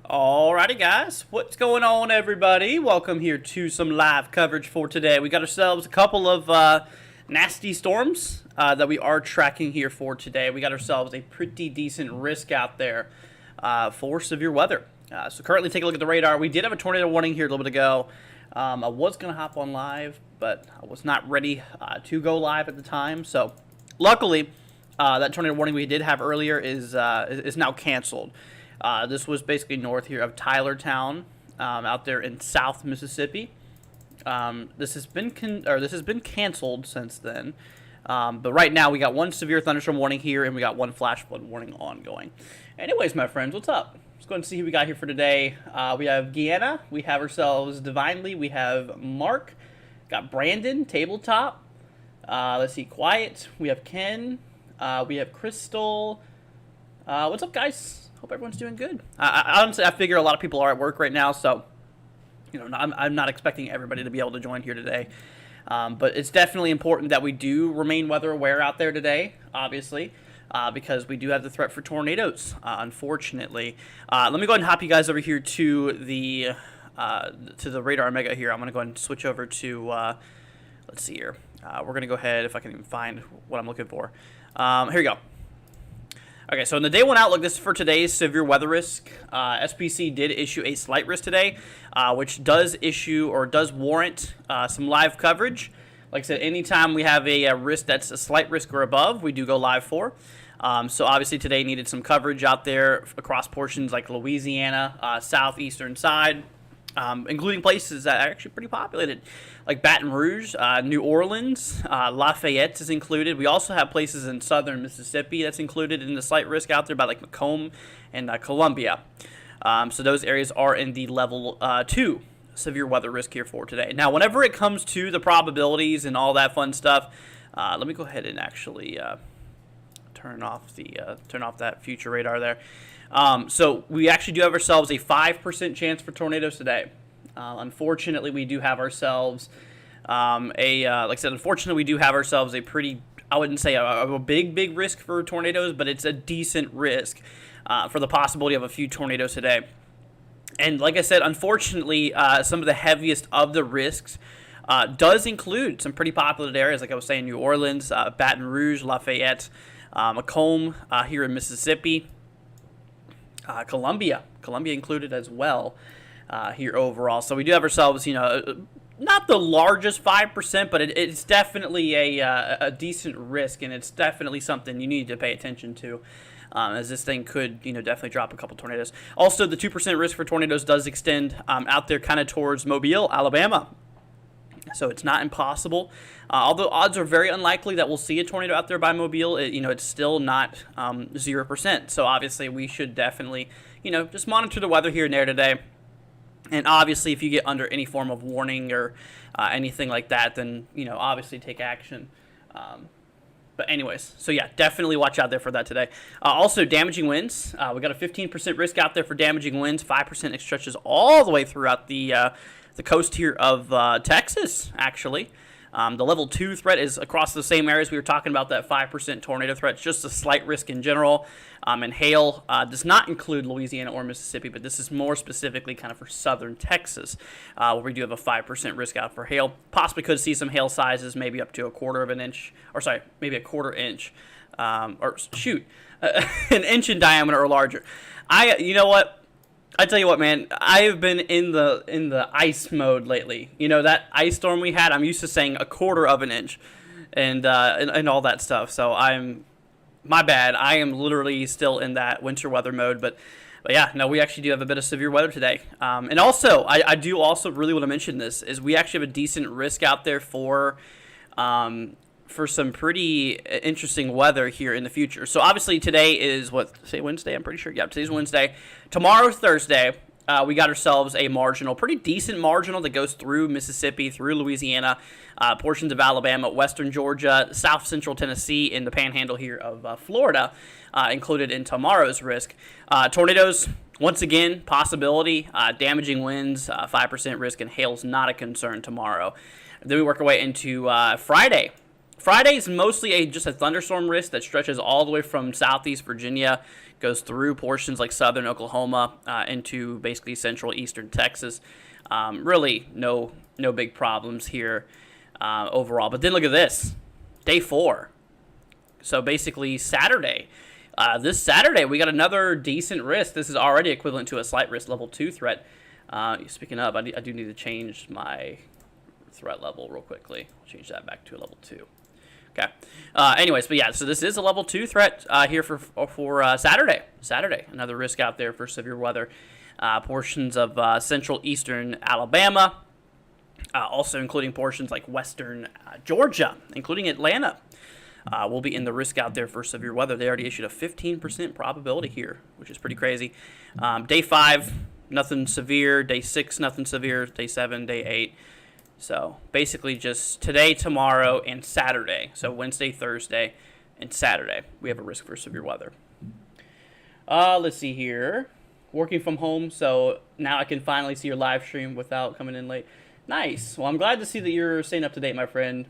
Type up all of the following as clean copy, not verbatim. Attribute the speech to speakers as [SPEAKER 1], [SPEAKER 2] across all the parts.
[SPEAKER 1] Alrighty guys, what's going on everybody? Welcome here to some live coverage for today. We got ourselves a couple of nasty storms that we are tracking here for today. We got ourselves a pretty decent risk out there for severe weather. So currently take a look at the radar. We did have a tornado warning here a little bit ago. I was going to hop on live, but I was not ready to go live at the time. So luckily, that tornado warning we did have earlier is now canceled. This was basically north here of Tylertown, out there in South Mississippi. This has been canceled since then. But right now we got one severe thunderstorm warning here, and we got one flash flood warning ongoing. Anyways, my friends, what's up? Let's go and see who we got here for today. We have Guyana. We have ourselves Divinely. We have Mark. Got Brandon, Tabletop. Let's see, Quiet. We have Ken. We have Crystal. What's up, guys? Hope everyone's doing good. Honestly, I figure a lot of people are at work right now, so I'm not expecting everybody to be able to join here today. But it's definitely important that we do remain weather aware out there today, obviously, because we do have the threat for tornadoes, unfortunately. Let me go ahead and hop you guys over here to the radar mega here. I'm going to go ahead and switch over to, let's see here. We're going to go ahead, if I can even find what I'm looking for. Here we go. Okay, so in the day one outlook, this is for today's severe weather risk. SPC did issue a slight risk today, which does warrant some live coverage. Like I said, anytime we have a risk that's a slight risk or above, we do go live for. So obviously today needed some coverage out there across portions like Louisiana, southeastern side, including places that are actually pretty populated, like Baton Rouge, New Orleans, Lafayette is included. We also have places in southern Mississippi that's included in the slight risk out there by like Macomb and Columbia. So those areas are in the level 2 severe weather risk here for today. Now, whenever it comes to the probabilities and all that fun stuff, let me go ahead and actually turn off that future radar there. So we actually do have ourselves a 5% chance for tornadoes today. Unfortunately, we do have ourselves unfortunately, we do have ourselves a pretty, I wouldn't say a big risk for tornadoes, but it's a decent risk for the possibility of a few tornadoes today. And like I said, unfortunately, some of the heaviest of the risks does include some pretty populated areas, like I was saying, New Orleans, Baton Rouge, Lafayette, Macomb here in Mississippi. Columbia included as well here overall. So we do have ourselves, not the largest 5%, but it's definitely a decent risk, and it's definitely something you need to pay attention to, as this thing could, definitely drop a couple tornadoes. Also, the 2% risk for tornadoes does extend out there kind of towards Mobile, Alabama. So it's not impossible. Although odds are very unlikely that we'll see a tornado out there by Mobile, it's still not 0%. So obviously we should definitely, just monitor the weather here and there today. And obviously, if you get under any form of warning or anything like that, then, obviously take action. But anyways, so yeah, definitely watch out there for that today. Also, damaging winds. We got a 15% risk out there for damaging winds. 5% it stretches all the way throughout the coast here of Texas, actually. The level 2 threat is across the same areas. We were talking about that 5% tornado threat. It's just a slight risk in general. And hail does not include Louisiana or Mississippi, but this is more specifically kind of for southern Texas, where we do have a 5% risk out for hail. Possibly could see some hail sizes, maybe up to a quarter of an inch, or sorry, maybe a quarter inch, an inch in diameter or larger. You know what? I tell you what, man, I have been in the ice mode lately. That ice storm we had, I'm used to saying a quarter of an inch and all that stuff. So my bad. I am literally still in that winter weather mode. But yeah, no, we actually do have a bit of severe weather today. And also, I do also really want to mention this, is we actually have a decent risk out there for some pretty interesting weather here in the future. So obviously today is Wednesday? I'm pretty sure. Yeah, today's Wednesday. Tomorrow's Thursday. We got ourselves a pretty decent marginal that goes through Mississippi, through Louisiana, portions of Alabama, western Georgia, south central Tennessee, and the panhandle here of Florida, included in tomorrow's risk. Tornadoes, once again, possibility. Damaging winds, 5% risk, and hail's not a concern tomorrow. Then we work our way into Friday. Friday is mostly just a thunderstorm risk that stretches all the way from southeast Virginia, goes through portions like southern Oklahoma into basically central eastern Texas. Really no big problems here overall. But then look at this, day 4. So basically Saturday. This Saturday we got another decent risk. This is already equivalent to a slight risk level 2 threat. Speaking of, I do need to change my threat level real quickly. I'll change that back to a level 2. Okay. Anyways, but yeah, so this is a level 2 threat here for Saturday. Saturday, another risk out there for severe weather. Portions of central eastern Alabama, also including portions like western Georgia, including Atlanta, will be in the risk out there for severe weather. They already issued a 15% probability here, which is pretty crazy. Day 5, nothing severe. Day 6, nothing severe. Day 7, day 8. So basically just today, tomorrow, and Saturday. So Wednesday, Thursday, and Saturday, we have a risk for severe weather. Let's see here. Working from home, so now I can finally see your live stream without coming in late. Nice. Well, I'm glad to see that you're staying up to date, my friend.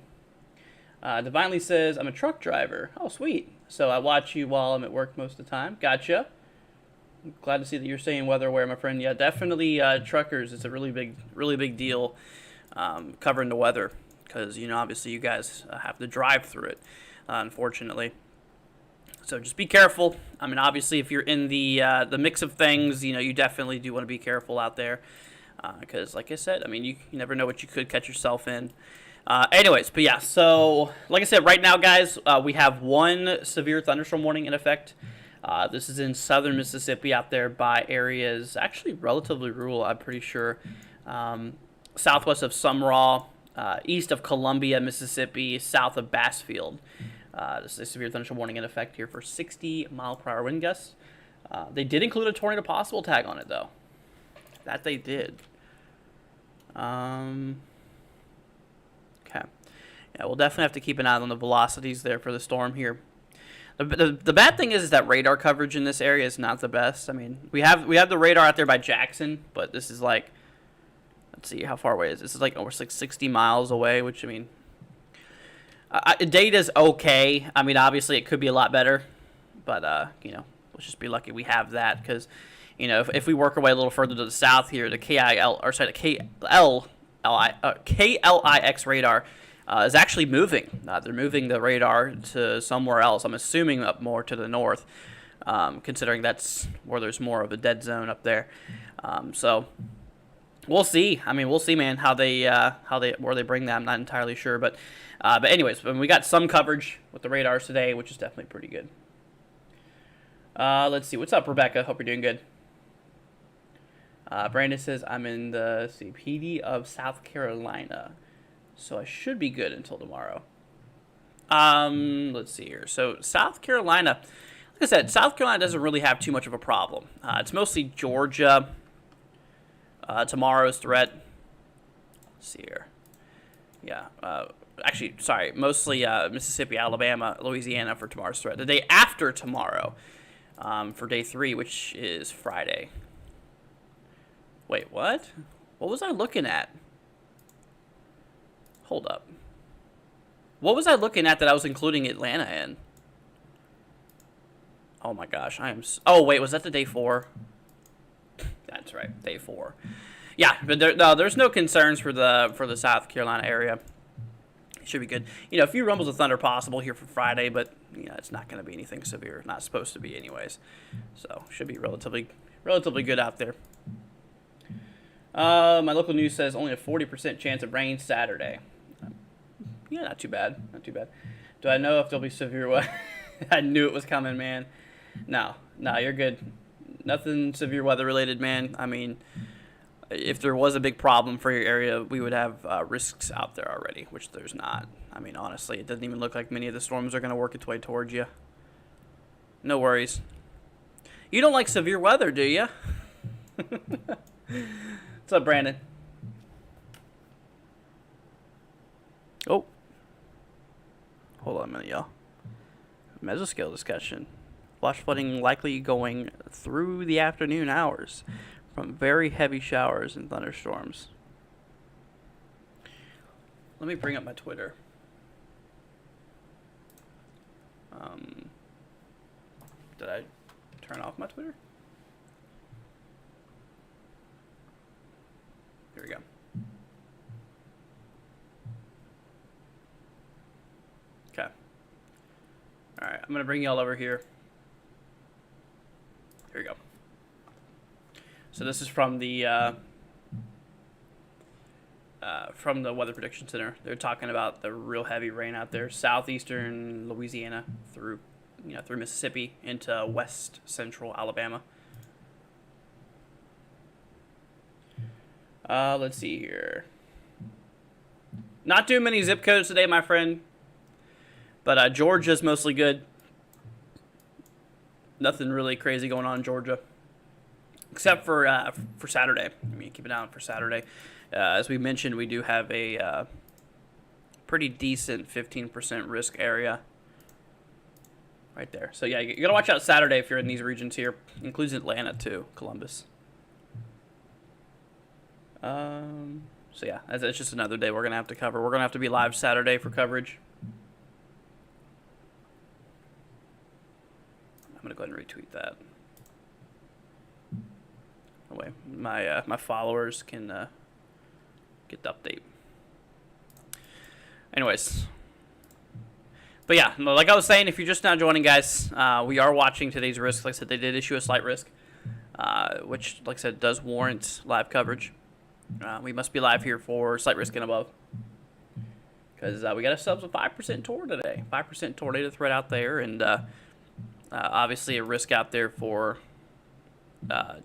[SPEAKER 1] Divinely says, I'm a truck driver. Oh, sweet. So I watch you while I'm at work most of the time. Gotcha. I'm glad to see that you're staying weather aware, my friend. Yeah, definitely truckers. It's a really big deal. Covering the weather, because obviously you guys have to drive through it, unfortunately. So just be careful. I mean, obviously, if you're in the mix of things, you definitely do want to be careful out there, because like I said, I mean, you never know what you could catch yourself in. Anyways, but yeah, so like I said, right now, guys, we have one severe thunderstorm warning in effect. This is in southern Mississippi, out there by areas actually relatively rural, I'm pretty sure. Southwest of Sumrall, east of Columbia, Mississippi, south of Bassfield. This is a severe thunderstorm warning in effect here for 60-mile-per-hour wind gusts. They did include a tornado possible tag on it, though. That they did. Okay. Yeah, we'll definitely have to keep an eye on the velocities there for the storm here. The bad thing is that radar coverage in this area is not the best. I mean, we have the radar out there by Jackson, but this is like, let's see, how far away is this? This is like almost like 60 miles away, which, I mean, data's okay. I mean, obviously it could be a lot better, but, let's just be lucky we have that, because, if we work our way a little further to the south here, the KLIX radar is actually moving. They're moving the radar to somewhere else. I'm assuming up more to the north, considering that's where there's more of a dead zone up there. So we'll see. I mean, we'll see, man, where they bring that. I'm not entirely sure, but anyways, we got some coverage with the radars today, which is definitely pretty good. Let's see. What's up, Rebecca? Hope you're doing good. Brandon says, I'm in the PD of South Carolina, so I should be good until tomorrow. Let's see here. So South Carolina, like I said, South Carolina doesn't really have too much of a problem. It's mostly Georgia, Tomorrow's threat. Let's see here. Yeah. Actually, sorry. Mostly Mississippi, Alabama, Louisiana for tomorrow's threat. The day after tomorrow for day 3, which is Friday. Wait, what? What was I looking at? Hold up. What was I looking at that I was including Atlanta in? Oh my gosh, oh wait, was that the day 4? That's right, day 4. Yeah, but there's no concerns for the South Carolina area. It should be good. You know, a few rumbles of thunder possible here for Friday, but you know, it's not going to be anything severe. Not supposed to be, anyways. So should be relatively good out there. My local news says only a 40% chance of rain Saturday. Yeah, not too bad. Not too bad. Do I know if there'll be severe weather? I knew it was coming, man. No, you're good. Nothing severe weather related, man. I mean, if there was a big problem for your area, we would have risks out there already, which there's not. I mean, honestly, it doesn't even look like many of the storms are going to work its way towards you. No worries. You don't like severe weather, do you? What's up, Brandon? Oh. Hold on a minute, y'all. Mesoscale discussion. Flash flooding likely going through the afternoon hours from very heavy showers and thunderstorms. Let me bring up my Twitter. Did I turn off my Twitter? Here we go. Okay. Alright, I'm going to bring y'all over here. Here we go. So this is from the Weather Prediction Center. They're talking about the real heavy rain out there, southeastern Louisiana through Mississippi into west central Alabama. Let's see here. Not too many zip codes today, my friend. But Georgia's mostly good. Nothing really crazy going on in Georgia, except for Saturday. I mean, keep it down for Saturday. As we mentioned, we do have a pretty decent 15% risk area right there. So yeah, you gotta watch out Saturday if you're in these regions here. Includes Atlanta too, Columbus. So yeah, it's just another day we're gonna have to cover. We're gonna have to be live Saturday for coverage. I'm gonna go ahead and retweet that. That way, my followers can get the update. Anyways, but yeah, like I was saying, if you're just now joining, guys, we are watching today's risks. Like I said, they did issue a slight risk, which, like I said, does warrant live coverage. We must be live here for slight risk and above, because we got ourselves a 5% tornado today. 5% tornado threat out there, and obviously a risk out there for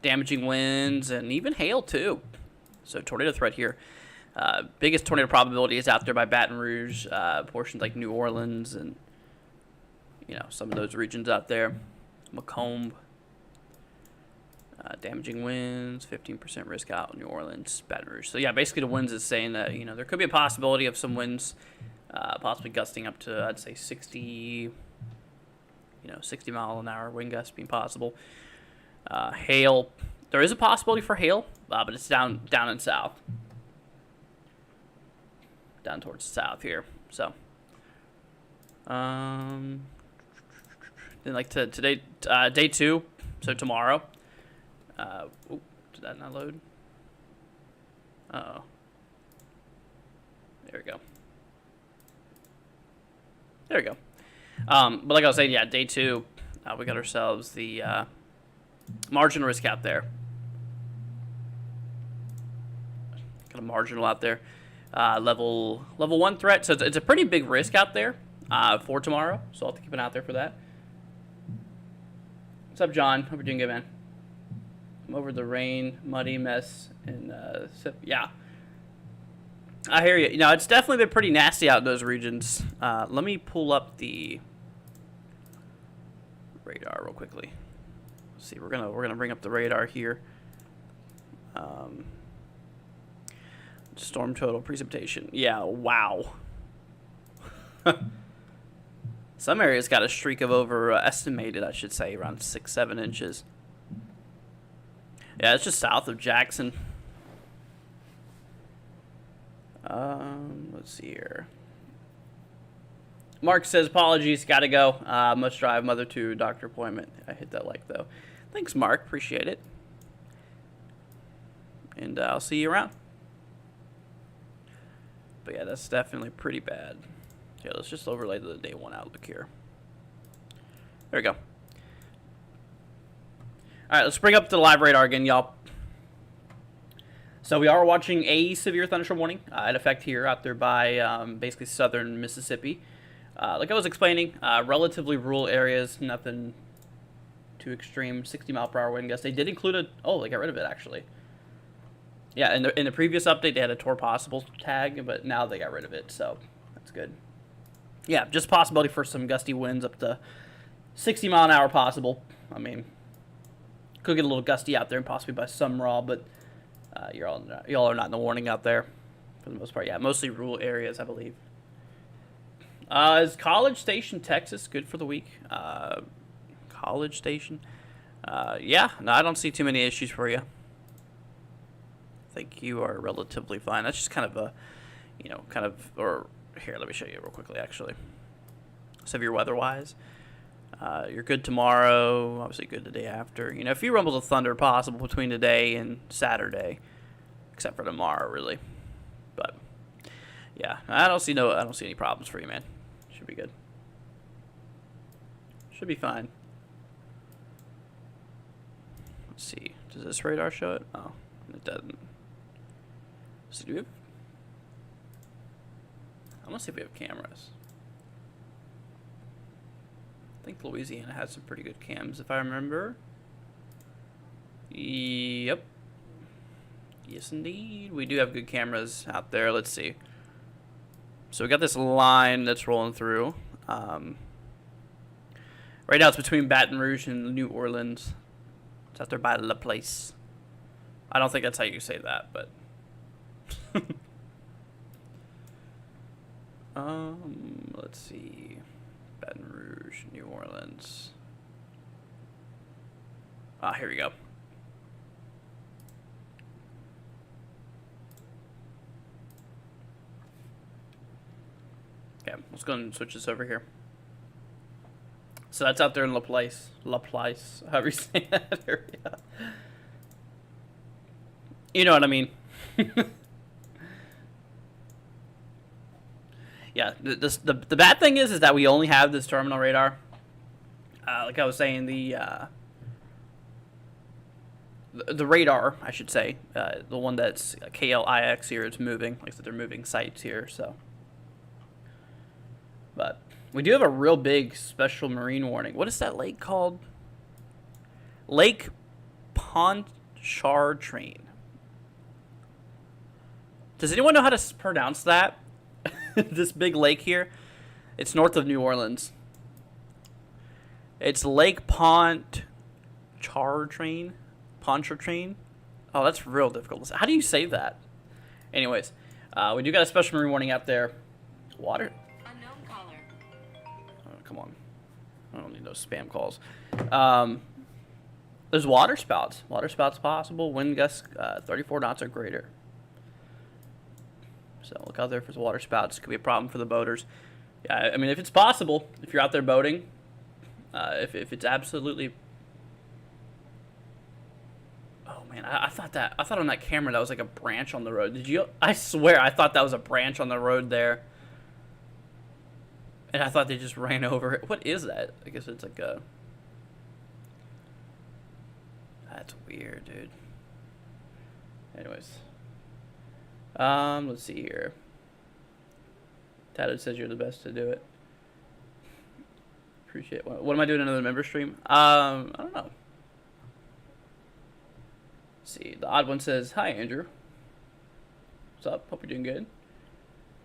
[SPEAKER 1] damaging winds and even hail too. So tornado threat here. Biggest tornado probability is out there by Baton Rouge, portions like New Orleans, and some of those regions out there. Macomb. Damaging winds, 15% risk out in New Orleans, Baton Rouge. So yeah, basically the winds is saying that there could be a possibility of some winds, possibly gusting up to, I'd say, 60 mile an hour wind gusts being possible. Hail, there is a possibility for hail, but it's down in south, down towards the south here. So, then like today, day 2, so tomorrow. Did that not load? Uh-oh. There we go. There we go. But like I was saying, yeah, day 2, we got ourselves the marginal risk out there. Got a marginal out there. Level 1 threat. So it's a pretty big risk out there for tomorrow. So I'll have to keep an eye out there for that. What's up, John? Hope you're doing good, man. I'm over the rain, muddy mess, and yeah. I hear you. It's definitely been pretty nasty out in those regions. Let me pull up the radar real quickly. Let's see, we're gonna bring up the radar here. Storm total precipitation. Yeah, wow. Some areas got a streak of over estimated, I should say, around 6-7 inches. Yeah, it's just south of Jackson. Let's see here. Mark says, apologies, gotta go. Must drive mother to doctor appointment. I hit that like, though. Thanks, Mark. Appreciate it. And I'll see you around. But yeah, that's definitely pretty bad. Yeah, let's just overlay the day one outlook here. There we go. Alright, let's bring up the live radar again, y'all. So we are watching a severe thunderstorm warning in effect here out there by basically southern Mississippi. Like I was explaining, relatively rural areas, nothing too extreme. 60-mile-per-hour wind gusts. They did include a... Oh, they got rid of it, actually. Yeah, in the previous update, they had a Tor Possible tag, but now they got rid of it, so that's good. Yeah, just possibility for some gusty winds up to 60-mile-an-hour possible. I mean, could get a little gusty out there and possibly by some raw, but y'all are not in the warning out there for the most part. Yeah, mostly rural areas, I believe. Is College Station, Texas, good for the week? College Station? Yeah, no, I don't see too many issues for you. I think you are relatively fine. That's just kind of a, or here, let me show you real quickly, actually. Severe weather-wise. You're good tomorrow, obviously good the day after. You know, a few rumbles of thunder possible between today and Saturday, except for tomorrow, really. But yeah, I don't see any problems for you, man. Should be good. Should be fine. Let's see. Does this radar show it? Oh, it doesn't. So do we have... I want to see if we have cameras. I think Louisiana has some pretty good cams, if I remember. Yep. Yes, indeed. We do have good cameras out there. Let's see. So we got this line that's rolling through. Right now it's between Baton Rouge and New Orleans. It's out there by La Place. I don't think that's how you say that, but... let's see. Baton Rouge, New Orleans. Here we go. Okay, let's go and switch this over here. So that's out there in La Place, however you say that area. You know what I mean. Yeah, the bad thing is that we only have this terminal radar. Like I was saying, the radar, I should say, the one that's KLIX here, it's moving. Like I said, they're moving sites here, so. But we do have a real big special marine warning. What is that lake called? Lake Pontchartrain. Does anyone know how to pronounce that? This big lake here. It's north of New Orleans. It's Lake Pontchartrain. Pontchartrain. Oh, that's real difficult. How do you say that? Anyways, we do got a special marine warning out there. Water.
[SPEAKER 2] Unknown caller.
[SPEAKER 1] Oh, come on. I don't need those spam calls. There's water spouts. Water spouts possible. Wind gusts 34 knots or greater. So look out there for the water spouts. Could be a problem for the boaters. Yeah, I mean, if it's possible, if you're out there boating, if it's absolutely... Oh, man, I thought on that camera that was like a branch on the road. Did you? I swear, I thought that was a branch on the road there. And I thought they just ran over it. What is that? I guess it's like a... That's weird, dude. Anyways. Let's see here. Tato says you're the best to do it. Appreciate it. What am I doing? Another member stream? I don't know. Let's see. The odd one says, "Hi, Andrew. What's up? Hope you're doing good.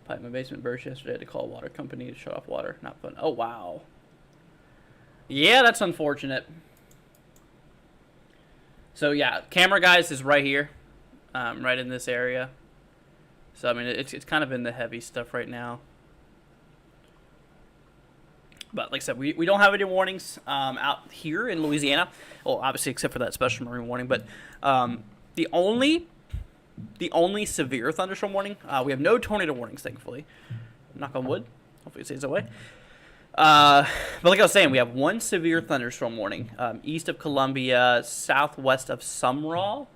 [SPEAKER 1] Pipe my basement burst yesterday. Had to call a water company to shut off water. Not fun." Oh, wow. Yeah, that's unfortunate. So, yeah, camera guys is right here. Right in this area. So, I mean, it's kind of in the heavy stuff right now. But like I said, we don't have any warnings out here in Louisiana. Well, obviously, except for that special marine warning. But the only severe thunderstorm warning, we have no tornado warnings, thankfully. Knock on wood. Hopefully it stays that way. But like I was saying, we have one severe thunderstorm warning east of Columbia, southwest of Sumrall.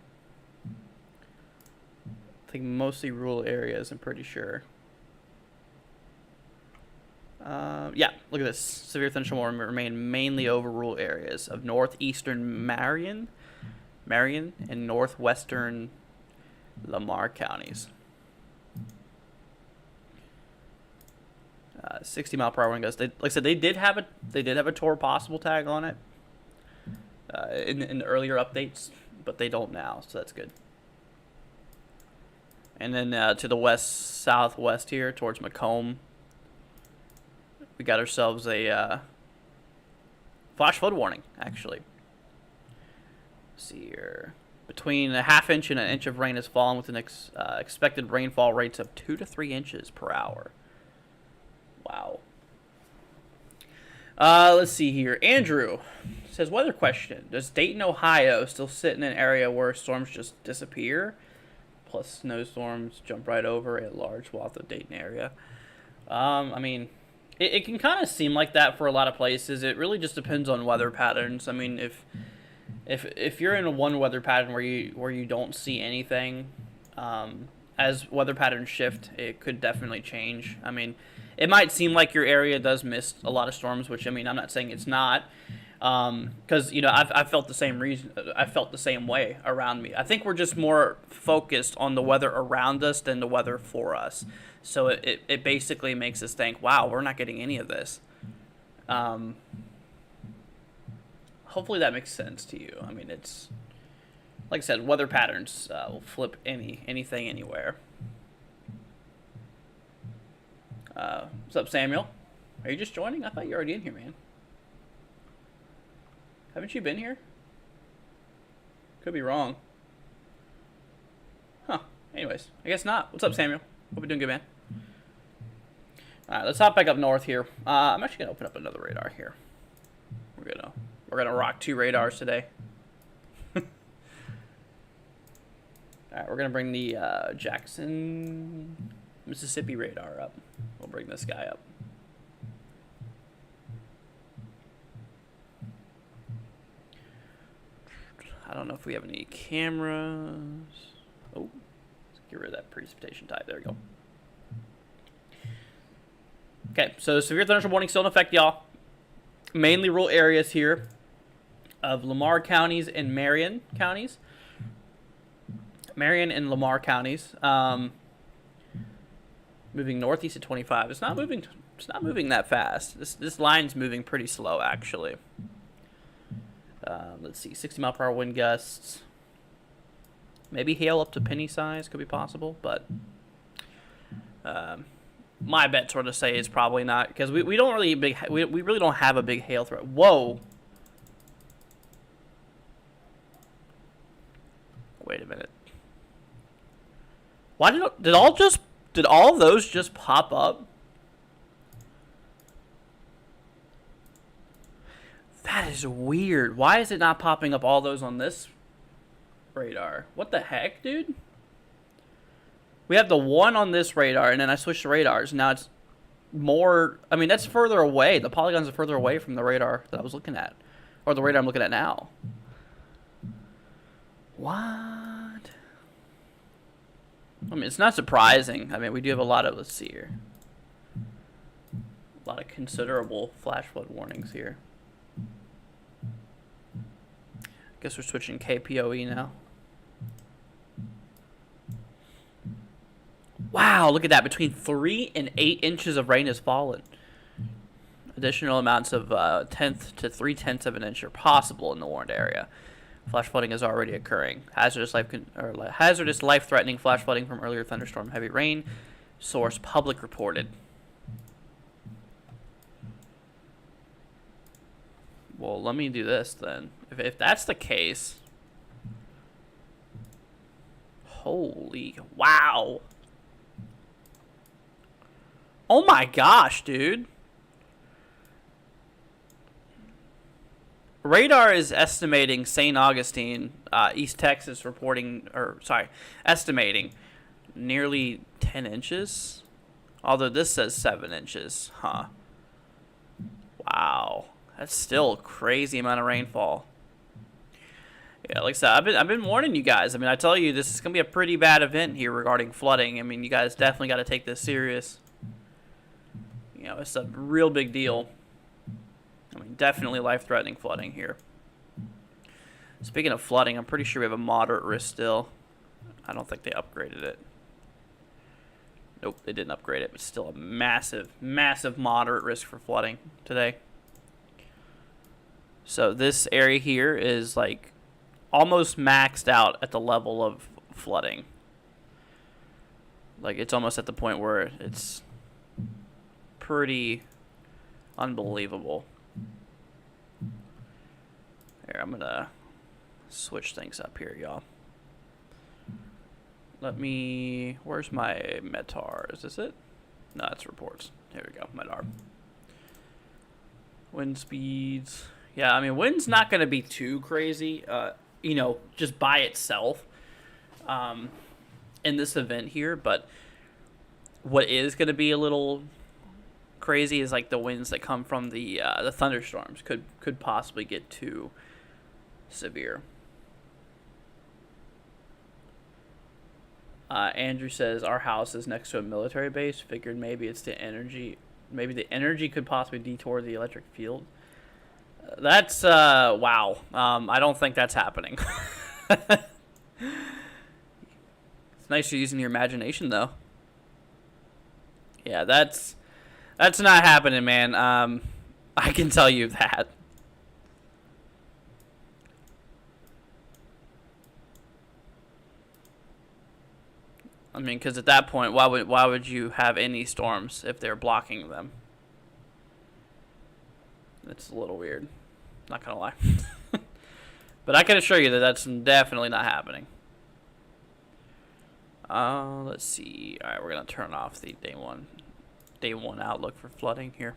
[SPEAKER 1] I think mostly rural areas, I'm pretty sure. Yeah, look at this. Severe thunderstorm warning remain mainly over rural areas of northeastern Marion, and northwestern Lamar counties. 60-mile-per-hour wind gusts. Like I said, they did have a Tor possible tag on it in the earlier updates, but they don't now, so that's good. And then to the west southwest here, towards Macomb, we got ourselves a flash flood warning. Actually, let's see here. Between a half inch and an inch of rain has fallen, with an expected rainfall rates of 2 to 3 inches per hour. Wow. Let's see here. Andrew says, weather question. Does Dayton, Ohio still sit in an area where storms just disappear? Plus snowstorms jump right over a large swath of Dayton area. I mean, it can kind of seem like that for a lot of places. It really just depends on weather patterns. I mean, if you're in one weather pattern where you don't see anything, as weather patterns shift, it could definitely change. I mean, it might seem like your area does miss a lot of storms, which, I mean, I'm not saying it's not, because I've felt the same reason. I felt the same way around me. I think we're just more focused on the weather around us than the weather for us. So it basically makes us think, wow, we're not getting any of this. Hopefully that makes sense to you. I mean, it's like I said, weather patterns will flip anything anywhere. What's up, Samuel? Are you just joining? I thought you were already in here, man. Haven't you been here? Could be wrong. Huh. Anyways, I guess not. What's up, Samuel? Hope you're doing good, man. All right, let's hop back up north here. I'm actually gonna open up another radar here. We're gonna rock 2 radars today. All right, we're gonna bring the Jackson, Mississippi radar up. We'll bring this guy up. I don't know if we have any cameras. Oh, let's get rid of that precipitation type. There we go. Okay, so severe thunderstorm warning still in effect, y'all. Mainly rural areas here of Lamar counties and Marion counties. Marion and Lamar counties. Moving northeast at 25. It's not moving that fast. This line's moving pretty slow, actually. Let's see, 60-mile-per-hour wind gusts. Maybe hail up to penny size could be possible, but my bet sort of say it's probably not, because we don't really we really don't have a big hail threat. Whoa. Wait a minute. Why did all of those just pop up? That is weird. Why is it not popping up all those on this radar? What the heck, dude? We have the one on this radar, and then I switched the radars. Now it's more... I mean, that's further away. The polygons are further away from the radar that I was looking at. Or the radar I'm looking at now. What? I mean, it's not surprising. I mean, we do have a lot of... Let's see here. A lot of considerable flash flood warnings here. Guess we're switching KPOE now. Wow, look at that. Between 3 and 8 inches of rain has fallen. Additional amounts of 1/10 to 3/10 of an inch are possible in the warned area. Flash flooding is already occurring. Hazardous life-threatening flash flooding from earlier thunderstorm heavy rain. Source public reported. Well, let me do this then. If that's the case, holy wow! Oh my gosh, dude. Radar is estimating St. Augustine, East Texas, estimating nearly 10 inches. Although this says 7 inches. Huh. Wow. That's still a crazy amount of rainfall. Yeah, like I said, I've been warning you guys. I mean, I tell you, this is going to be a pretty bad event here regarding flooding. I mean, you guys definitely got to take this serious. You know, it's a real big deal. I mean, definitely life-threatening flooding here. Speaking of flooding, I'm pretty sure we have a moderate risk still. I don't think they upgraded it. Nope, they didn't upgrade it, but still a massive, massive moderate risk for flooding today. So this area here is like almost maxed out at the level of flooding. Like, it's almost at the point where it's pretty unbelievable. Here, I'm gonna switch things up here, y'all. Let me... Where's my METAR? Is this it? No, it's reports. Here we go, METAR. Wind speeds. Yeah, I mean, wind's not going to be too crazy, you know, just by itself in this event here. But what is going to be a little crazy is, like, the winds that come from the thunderstorms could possibly get too severe. Andrew says, our house is next to a military base. Figured maybe it's the energy. Maybe the energy could possibly detour the electric field. That's, wow. I don't think that's happening. It's nice you're using your imagination, though. Yeah, that's not happening, man. I can tell you that. I mean, because at that point, why would you have any storms if they're blocking them? It's a little weird. Not gonna lie. But I can assure you that that's definitely not happening. Let's see. All right, we're gonna turn off the day one outlook for flooding here.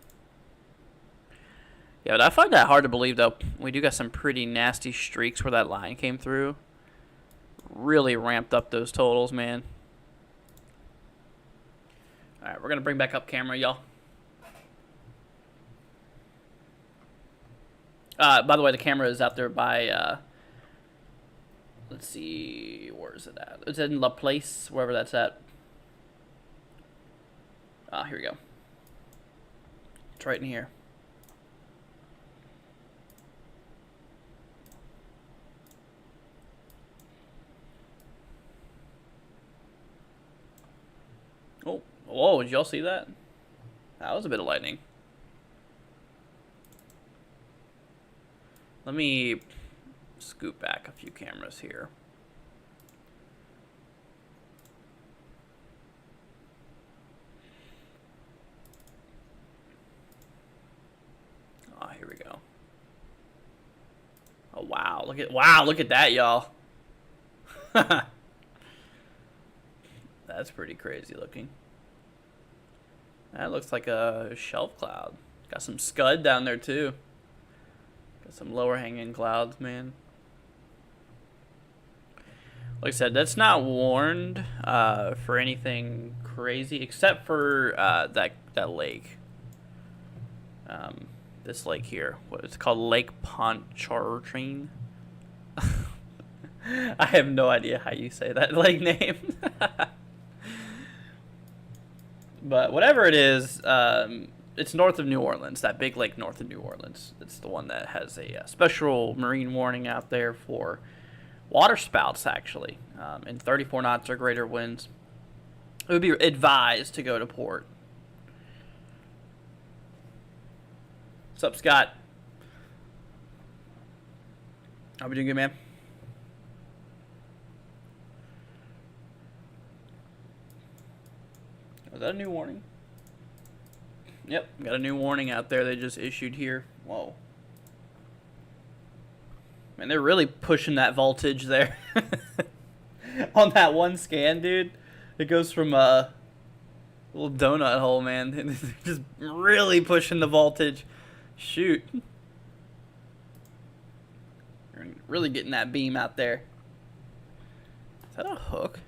[SPEAKER 1] Yeah, but I find that hard to believe, though. We do got some pretty nasty streaks where that line came through. Really ramped up those totals, man. All right, we're gonna bring back up camera, y'all. By the way, the camera is out there by, let's see, where is it at? It's in La Place, wherever that's at. Here we go. It's right in here. Oh, whoa, did y'all see that? That was a bit of lightning. Let me scoot back a few cameras here. Oh, here we go. Oh, wow. Look at that, y'all. That's pretty crazy looking. That looks like a shelf cloud. Got some scud down there too. Got some lower hanging clouds, man. Like I said, that's not warned for anything crazy except for that lake. This lake here. What it's called, Lake Pontchartrain. I have no idea how you say that lake name. But whatever it is, it's north of New Orleans, that big lake north of New Orleans. It's the one that has a special marine warning out there for water spouts, actually, and 34 knots or greater winds. It would be advised to go to port. What's up, Scott? How we doing, good, man? Was that a new warning? Yep, got a new warning out there they just issued here. Whoa. Man, they're really pushing that voltage there. On that one scan, dude. It goes from, Little donut hole, man. Just really pushing the voltage. Shoot. You're really getting that beam out there. Is that a hook?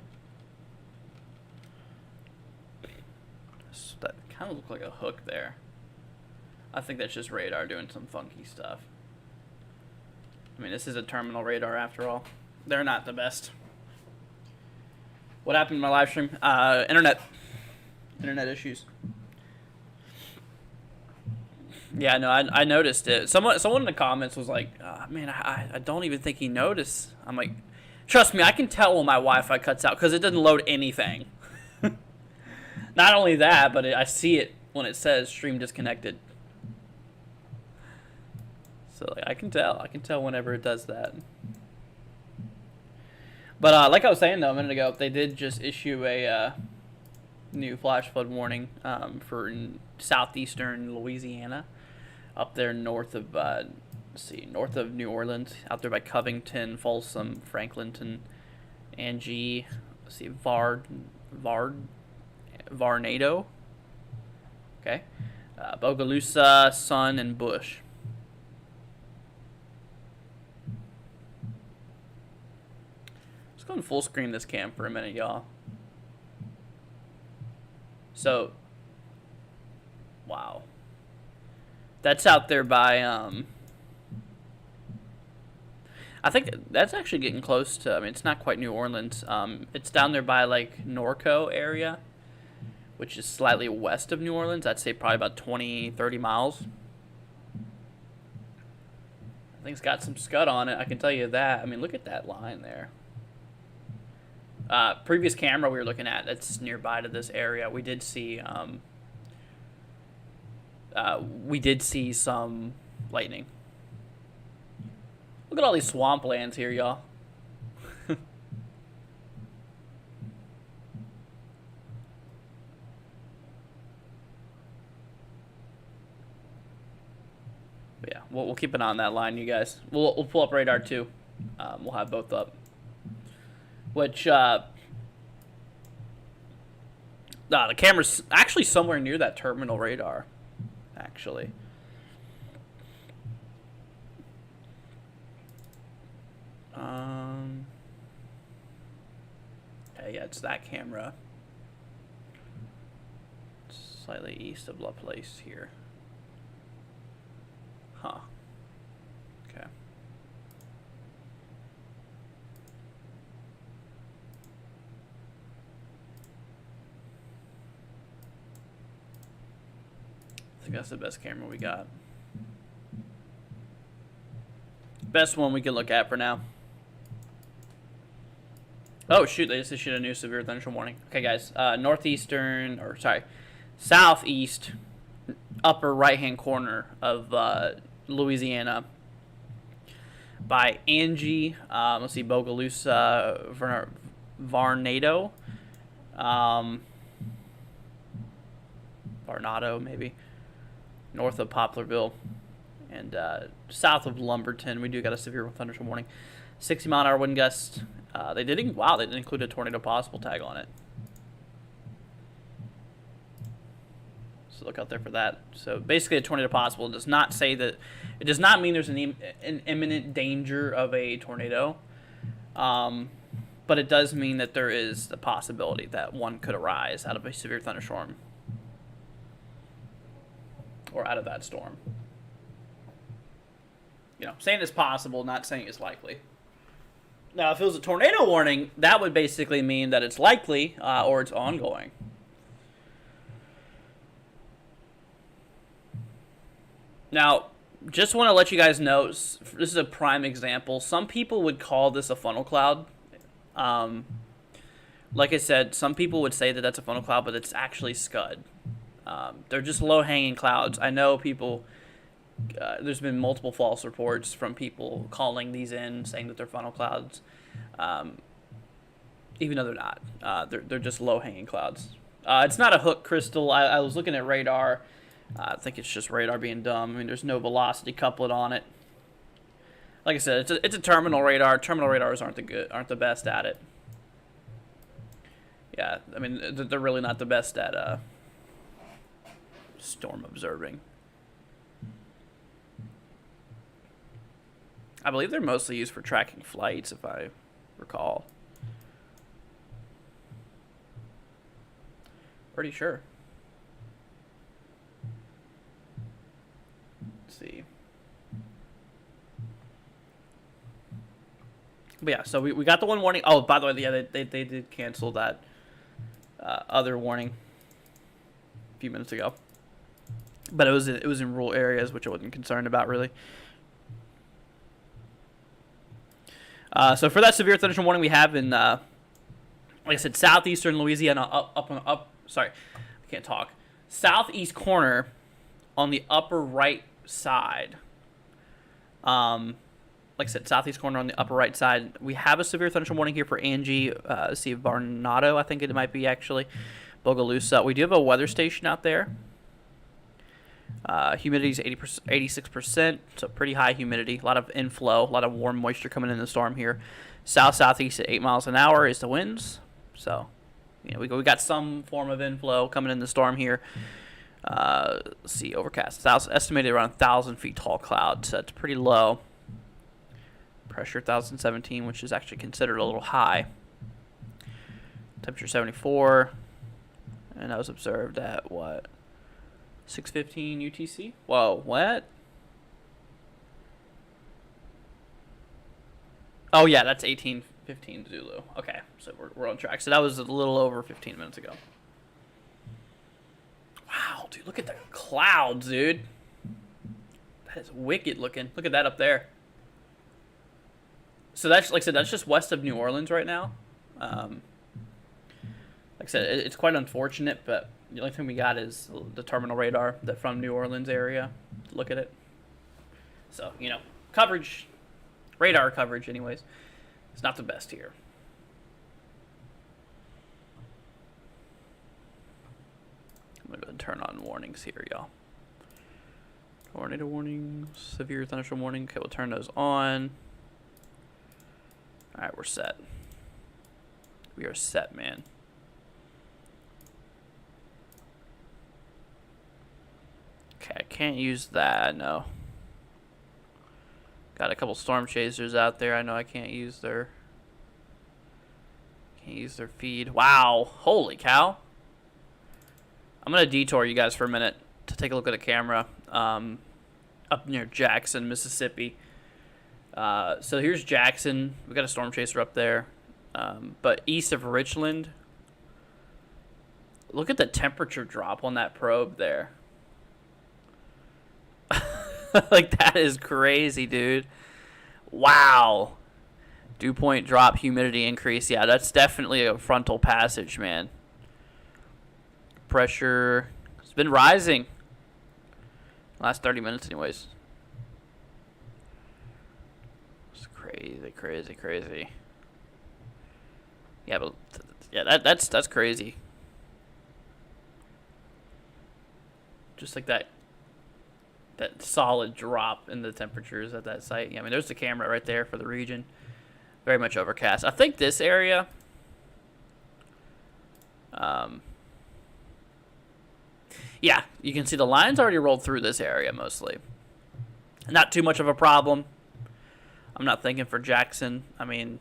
[SPEAKER 1] That kind of looked like a hook there. I think that's just radar doing some funky stuff. I mean, this is a terminal radar after all. They're not the best. What happened in my live stream? Internet issues. Yeah, no, I noticed it. Someone in the comments was like, man, I don't even think he noticed. I'm like, trust me, I can tell when my Wi-Fi cuts out because it doesn't load anything. Not only that, but I see it when it says stream disconnected. So like, I can tell whenever it does that. But like I was saying though a minute ago, they did just issue a new flash flood warning for southeastern Louisiana, up there north of north of New Orleans, out there by Covington, Folsom, Franklinton, Angie. Let's see, Varnado. Okay, Bogalusa, Sun, and Bush. Let's go and full screen this cam for a minute, y'all. So, wow. That's out there by, I think that's actually getting close to, I mean, it's not quite New Orleans. It's down there by, like, Norco area, which is slightly west of New Orleans. I'd say probably about 20, 30 miles. I think it's got some scud on it, I can tell you that. I mean, look at that line there. Previous camera we were looking at that's nearby to this area, we did see some lightning. Look at all these swamplands here, y'all. Yeah, we'll keep an eye on that line, you guys. We'll pull up radar too. We'll have both up. Which, the camera's actually somewhere near that terminal radar, actually. Okay, yeah, it's that camera. Slightly east of La Place here. Huh. Okay. I think that's the best camera we got. Best one we can look at for now. Oh shoot, they just issued a new severe thunderstorm warning. Okay guys, southeast upper right hand corner of Louisiana by Angie, let's see, Bogalusa, Varnado, Varnado maybe, north of Poplarville, and south of Lumberton. We do got a severe thunderstorm warning. 60-mile-an-hour wind gust. They did include a tornado possible tag on it. So look out there for that. So basically, a tornado possible does not say that. It does not mean there's an imminent danger of a tornado, but it does mean that there is the possibility that one could arise out of a severe thunderstorm or out of that storm. You know, saying it's possible, not saying it's likely. Now, if it was a tornado warning, that would basically mean that it's likely or it's ongoing. Now, just want to let you guys know, this is a prime example. Some people would call this a funnel cloud. Like I said, some people would say that that's a funnel cloud, but it's actually scud. They're just low-hanging clouds. I know people... there's been multiple false reports from people calling these in, saying that they're funnel clouds, even though they're not. They're just low-hanging clouds. It's not a hook crystal. I was looking at radar. I think it's just radar being dumb. I mean, there's no velocity couplet on it. Like I said, it's a terminal radar. Terminal radars aren't the best at it. Yeah, I mean, they're really not the best at storm observing. I believe they're mostly used for tracking flights, if I recall. Pretty sure. Let's see. But yeah, so we got the one warning. Oh, by the way, yeah, they did cancel that other warning a few minutes ago. But it was in rural areas, which I wasn't concerned about really. So for that severe thunderstorm warning, we have in, like I said, southeastern Louisiana, sorry, I can't talk. Southeast corner on the upper right side. Like I said, southeast corner on the upper right side. We have a severe thunderstorm warning here for Angie, see Varnado, I think it might be actually, Bogalusa. We do have a weather station out there. Humidity is 86%, so pretty high humidity. A lot of inflow, a lot of warm moisture coming in the storm here. South-southeast at 8 miles an hour is the winds. So, you know, we got some form of inflow coming in the storm here. Let's see, overcast. Estimated around 1,000 feet tall clouds. So that's pretty low. Pressure 1,017, which is actually considered a little high. Temperature 74. And that was observed at what? 6:15 UTC? Whoa, what? Oh, yeah, that's 18:15 Zulu. Okay, so we're on track. So that was a little over 15 minutes ago. Wow, dude, look at the clouds, dude. That is wicked looking. Look at that up there. So that's, like I said, that's just west of New Orleans right now. Like I said, it's quite unfortunate, but the only thing we got is the terminal radar that from New Orleans area. Look at it. So, you know, coverage, radar coverage anyways, it's not the best here. I'm going to go ahead and turn on warnings here, y'all. Tornado warning, severe thunderstorm warning. Okay, we'll turn those on. All right, we're set. We are set, man. Okay, I can't use that, no. Got a couple storm chasers out there. I know I can't use their feed. Wow, holy cow. I'm gonna detour you guys for a minute to take a look at a camera up near Jackson, Mississippi. So here's Jackson. We got a storm chaser up there. But east of Richland, look at the temperature drop on that probe there. Like, that is crazy, dude. Wow. Dew point drop, humidity increase. Yeah, that's definitely a frontal passage, man. Pressure, it's been rising. Last 30 minutes anyways. It's crazy, crazy, crazy. Yeah, but yeah, that's crazy. Just like that solid drop in the temperatures at that site. Yeah, I mean, there's the camera right there for the region. Very much overcast. I think this area, yeah, you can see the lines already rolled through this area mostly. Not too much of a problem. I'm not thinking for Jackson. I mean,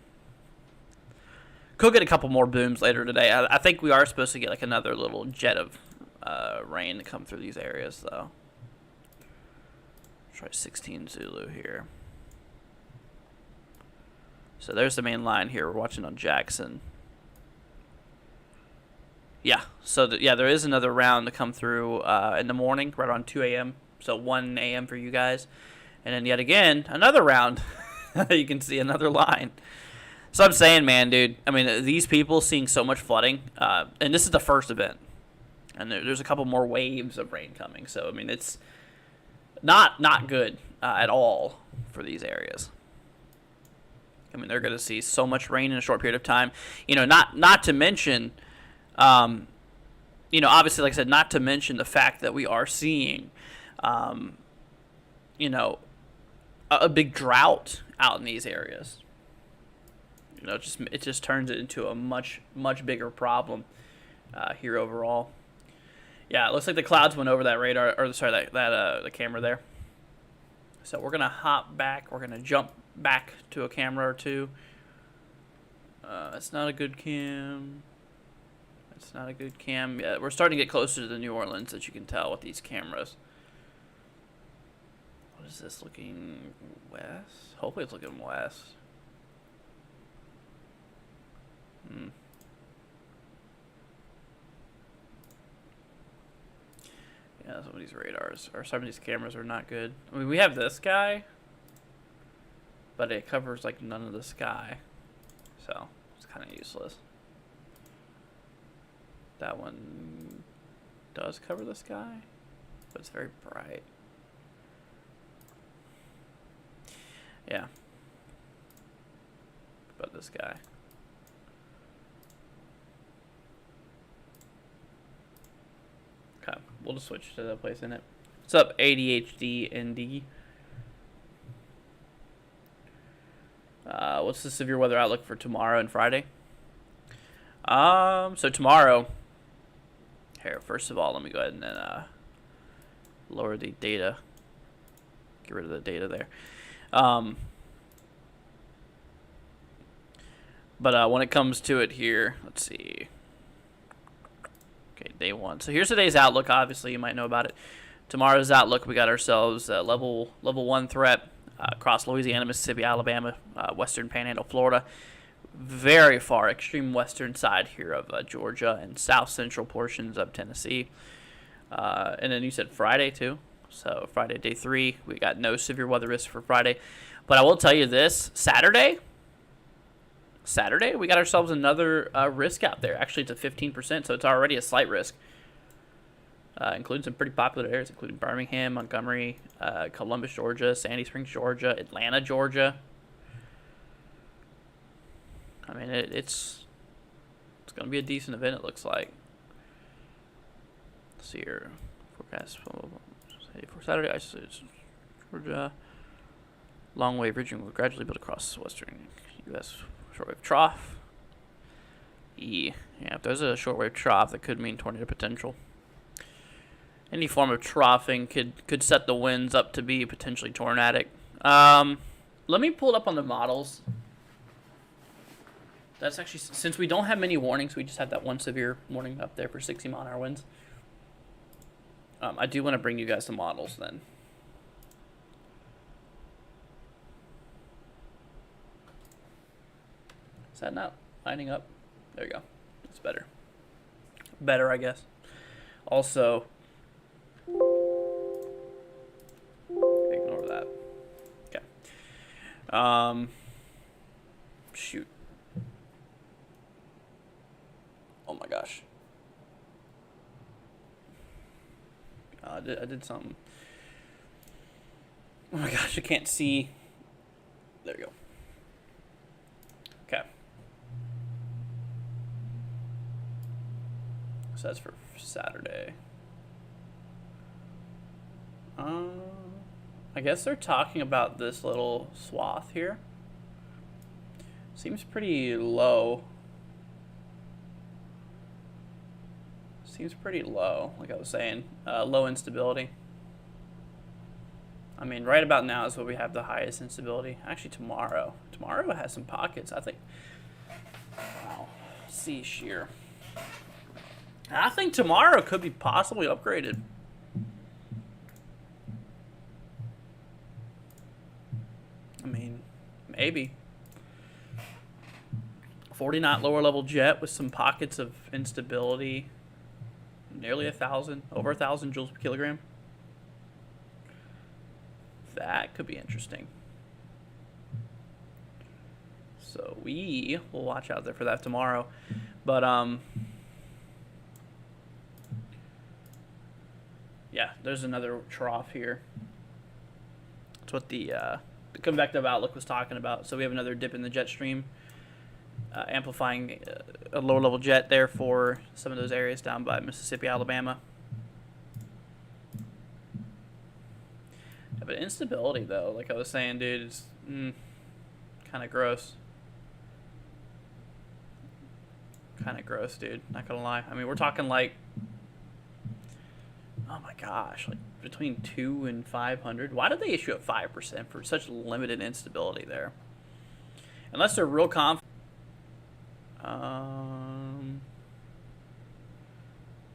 [SPEAKER 1] could get a couple more booms later today. I think we are supposed to get like another little jet of rain to come through these areas, though. Try 16 Zulu here. So there's the main line here. We're watching on Jackson. Yeah, so yeah, there is another round to come through in the morning, right around 2 a.m. So 1 a.m. for you guys. And then yet again, another round. You can see another line. So I'm saying, man, dude, I mean, these people seeing so much flooding, and this is the first event. And there's a couple more waves of rain coming. So, I mean, it's not good at all for these areas. I mean, they're going to see so much rain in a short period of time. You know, not to mention, you know, obviously, like I said, not to mention the fact that we are seeing, you know, a big drought out in these areas. You know, it just turns it into a much bigger problem here overall. Yeah, it looks like the clouds went over that radar, or sorry, the camera there. So we're gonna hop back. We're gonna jump back to a camera or two. It's not a good cam. It's not a good cam. Yeah, we're starting to get closer to the New Orleans, as you can tell with these cameras. What is this looking west? Hopefully it's looking west. Yeah, some of these radars, or some of these cameras are not good. I mean, we have this guy, but it covers like none of the sky. So, it's kind of useless. That one does cover the sky, but it's very bright. Yeah. But this guy. Okay, we'll just switch to the place in it. What's up, ADHD ND? What's the severe weather outlook for tomorrow and Friday? So tomorrow. Here, first of all, let me go ahead and then lower the data. Get rid of the data there. But when it comes to it here, let's see. Okay, day one. So here's today's outlook. Obviously, you might know about it. Tomorrow's outlook, we got ourselves level 1 threat across Louisiana, Mississippi, Alabama, Western Panhandle, Florida. Very far, extreme western side here of Georgia and south central portions of Tennessee. And then you said Friday too. So Friday, day 3, we got no severe weather risk for Friday. But I will tell you this, Saturday, we got ourselves another risk out there. Actually, it's a 15%, so it's already a slight risk. Including some pretty popular areas, including Birmingham, Montgomery, Columbus, Georgia, Sandy Springs, Georgia, Atlanta, Georgia. I mean, it's going to be a decent event, it looks like. Let's see here. Forecast for Saturday, isolated Georgia. Long wave region will gradually build across western U.S. shortwave trough. Yeah, if there's a shortwave trough, that could mean tornado potential. Any form of troughing could set the winds up to be potentially tornadic. Let me pull it up on the models. That's actually, since we don't have many warnings, we just have that one severe warning up there for 60 mile-an-hour winds. I do want to bring you guys the models then. Is that not lining up? There you go. That's better. Better, I guess. Also, ignore that. Okay. Shoot. Oh my gosh. I did something. Oh my gosh, I can't see. There we go. Okay. So that's for Saturday. I guess they're talking about this little swath here. Seems pretty low. Seems pretty low, like I was saying. Low instability. I mean, right about now is where we have the highest instability. Actually, tomorrow. Tomorrow has some pockets, I think. Wow. See shear. I think tomorrow could be possibly upgraded. I mean, maybe. 40-knot lower level jet with some pockets of instability. Nearly 1,000, over 1,000 joules per kilogram. That could be interesting. So we will watch out there for that tomorrow. But yeah, there's another trough here. That's what the convective outlook was talking about. So we have another dip in the jet stream, amplifying a lower level jet there for some of those areas down by Mississippi, Alabama. Yeah, but instability though, like I was saying, dude, it's kind of gross. Kind of gross, dude. Not gonna lie. I mean, we're talking like gosh, like between 2 and 500. Why did they issue at 5% for such limited instability there? Unless they're real confident.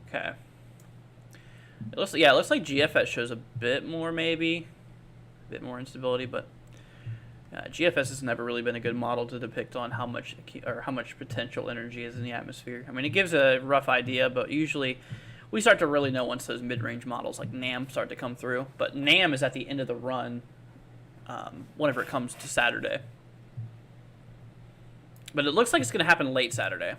[SPEAKER 1] Okay. It looks like GFS shows a bit more, maybe a bit more instability, but GFS has never really been a good model to depict on how much potential energy is in the atmosphere. I mean, it gives a rough idea, but usually we start to really know once those mid-range models like NAM start to come through. But NAM is at the end of the run whenever it comes to Saturday. But it looks like it's going to happen late Saturday.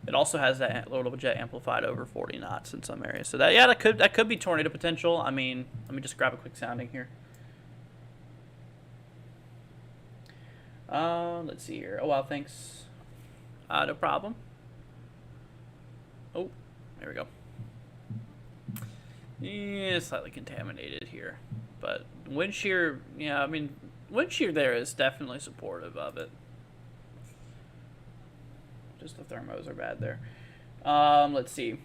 [SPEAKER 1] It also has that little jet amplified over 40 knots in some areas. So that could be tornado potential. I mean, let me just grab a quick sounding here. Let's see here. Oh, wow, thanks. No problem. Oh, there we go. Yeah, slightly contaminated here. But wind shear, yeah, I mean, wind shear there is definitely supportive of it. Just the thermos are bad there. Let's see.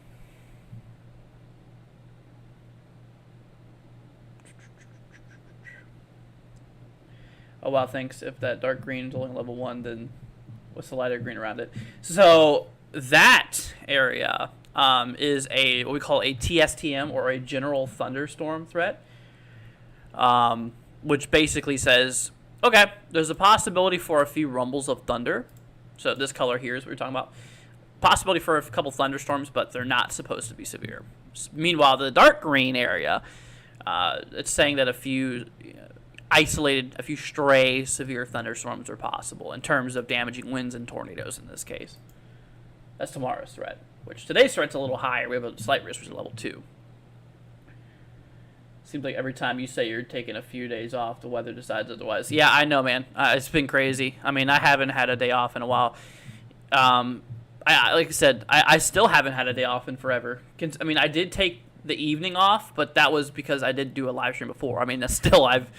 [SPEAKER 1] Oh, wow, thanks. If that dark green is only level 1, then what's the lighter green around it? So that area is what we call a TSTM, or a general thunderstorm threat, which basically says, okay, there's a possibility for a few rumbles of thunder. So this color here is what we're talking about. Possibility for a couple thunderstorms, but they're not supposed to be severe. Meanwhile, the dark green area, it's saying that a few stray severe thunderstorms are possible in terms of damaging winds and tornadoes in this case. That's tomorrow's threat, which today's threat's a little higher. We have a slight risk, which is level 2. Seems like every time you say you're taking a few days off, the weather decides otherwise. Yeah, I know, man. It's been crazy. I mean, I haven't had a day off in a while. Like I said, I still haven't had a day off in forever. I mean, I did take the evening off, but that was because I did do a live stream before. I mean, still, I've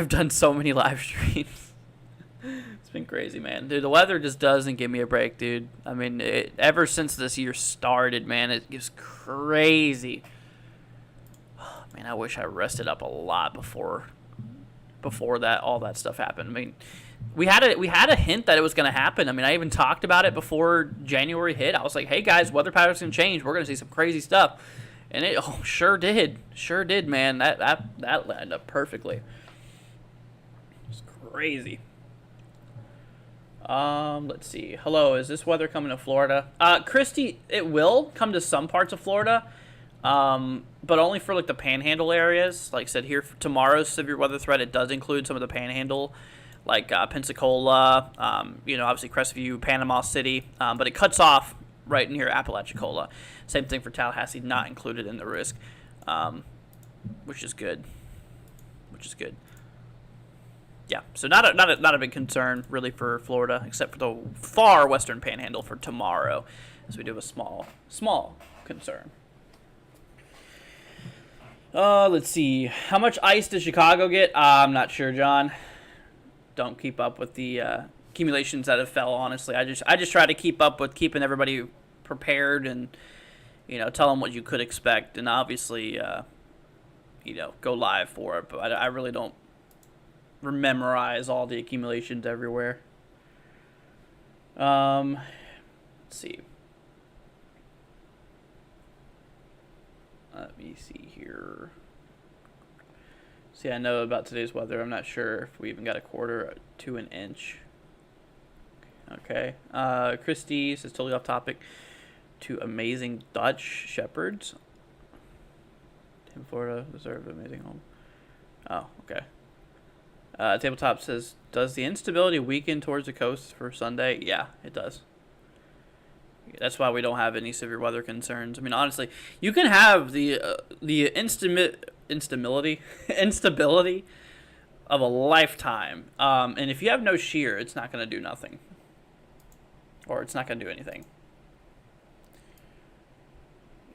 [SPEAKER 1] done so many live streams. It's been crazy, man. Dude, the weather just doesn't give me a break, dude. I mean, ever since this year started, man, it gets crazy. Man, I wish I rested up a lot before that all that stuff happened. I mean, we had a hint that it was going to happen. I mean, I even talked about it before January hit. I was like, "Hey guys, weather patterns can change. We're going to see some crazy stuff," and it sure did, man. That lined up perfectly. It's crazy. Let's see. Hello, is this weather coming to Florida? Christy, it will come to some parts of Florida. But only for like the panhandle areas. Like I said, here for tomorrow's severe weather threat, it does include some of the panhandle, like Pensacola, obviously Crestview, Panama City, but it cuts off right near Apalachicola. Same thing for Tallahassee, not included in the risk, which is good. Yeah, so not a big concern really for Florida, except for the far western panhandle for tomorrow, as we do have a small concern. Let's see. How much ice does Chicago get? I'm not sure, John. Don't keep up with the accumulations that have fell, honestly. I just try to keep up with keeping everybody prepared and, tell them what you could expect. And obviously, go live for it. But I really don't memorize all the accumulations everywhere. Let's see. Let me see here. See, I know about today's weather. I'm not sure if we even got a quarter to an inch. Okay. Christy says, totally off topic, to amazing Dutch shepherds. In Florida, deserve an amazing home. Oh, okay. Tabletop says, does the instability weaken towards the coast for Sunday? Yeah, it does. That's why we don't have any severe weather concerns. I mean, honestly, you can have the instability of a lifetime, and if you have no shear, it's not going to do nothing, or it's not going to do anything.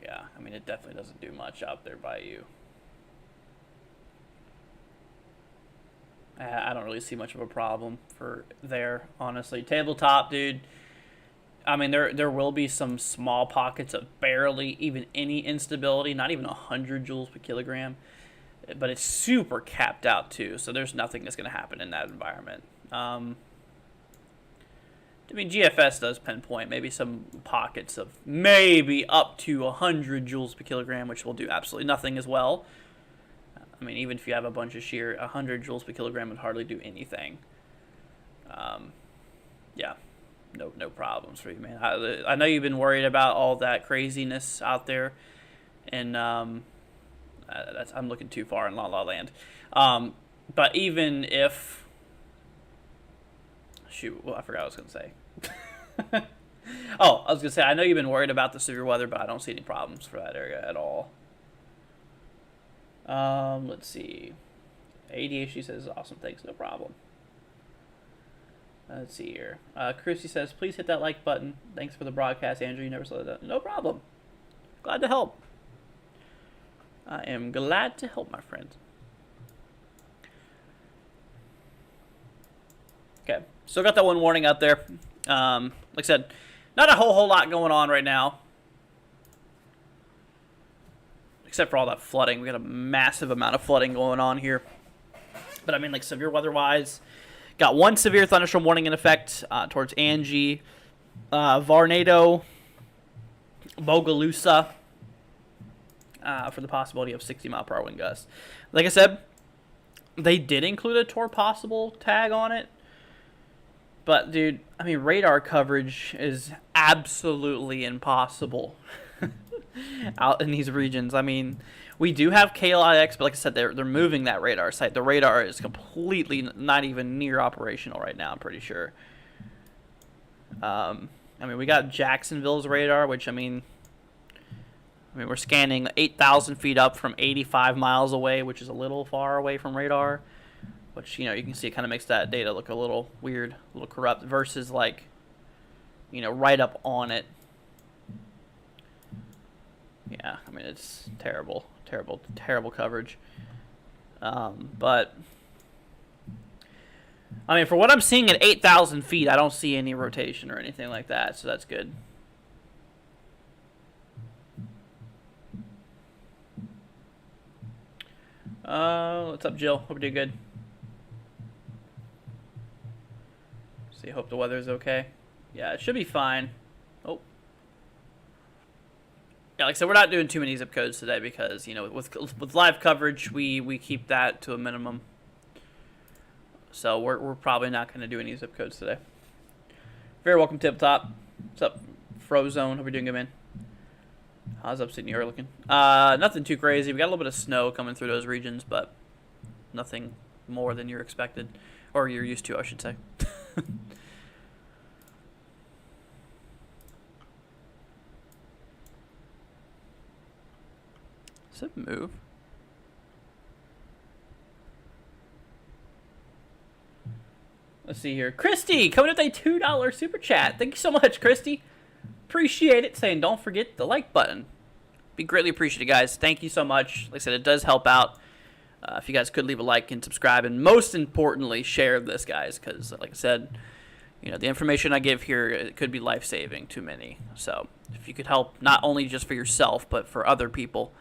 [SPEAKER 1] Yeah, I mean, it definitely doesn't do much out there by you. I don't really see much of a problem for there, honestly. Tabletop, dude. I mean, there will be some small pockets of barely even any instability, not even 100 joules per kilogram, but it's super capped out too. So there's nothing that's going to happen in that environment. I mean, GFS does pinpoint maybe some pockets of maybe up to 100 joules per kilogram, which will do absolutely nothing as well. I mean, even if you have a bunch of shear, 100 joules per kilogram would hardly do anything. Yeah, no problems for you, man. I know you've been worried about all that craziness out there, and I'm looking too far in La La Land. But even if, shoot, well, I forgot what I was gonna say. Oh, I was gonna say, I know you've been worried about the severe weather, but I don't see any problems for that area at all. Let's see. ADHD says awesome, thanks, no problem. Let's see here. Christy says, please hit that like button. Thanks for the broadcast, Andrew. You never saw that. No problem. Glad to help. I am glad to help, my friend. Okay, still got that one warning out there. Like I said, not a whole lot going on right now. Except for all that flooding. We got a massive amount of flooding going on here. But I mean, like, severe weather-wise, got one severe thunderstorm warning in effect towards Angie, Varnado, Bogalusa, for the possibility of 60-mile-per-hour wind gusts. Like I said, they did include a TOR possible tag on it. But, dude, I mean, radar coverage is absolutely impossible out in these regions. I mean, we do have KLIX, but like I said, they're moving that radar site. The radar is completely not even near operational right now, I'm pretty sure. I mean, we got Jacksonville's radar, which, I mean, we're scanning 8,000 feet up from 85 miles away, which is a little far away from radar. Which, you know, you can see it kind of makes that data look a little weird, a little corrupt, versus, like, you know, right up on it. Yeah, I mean, it's terrible, terrible, terrible coverage. But, I mean, for what I'm seeing at 8,000 feet, I don't see any rotation or anything like that, so that's good. What's up, Jill? Hope you're good. See, hope the weather's okay. Yeah, it should be fine. Oh. Yeah, like I said, we're not doing too many zip codes today because, you know, with live coverage, we keep that to a minimum. So we're probably not going to do any zip codes today. Very welcome, Tip Top. What's up, Frozone? Hope you're doing good, man. How's upstate New York looking? Nothing too crazy. We got a little bit of snow coming through those regions, but nothing more than you're expected. Or you're used to, I should say. Does it move? Let's see here. Christy, coming with a $2 super chat. Thank you so much, Christy. Appreciate it. Saying don't forget the like button. Be greatly appreciated, guys. Thank you so much. Like I said, it does help out. If you guys could leave a like and subscribe, and most importantly, share this, guys, because like I said, you know, the information I give here, it could be life-saving to many. So if you could help, not only just for yourself, but for other people,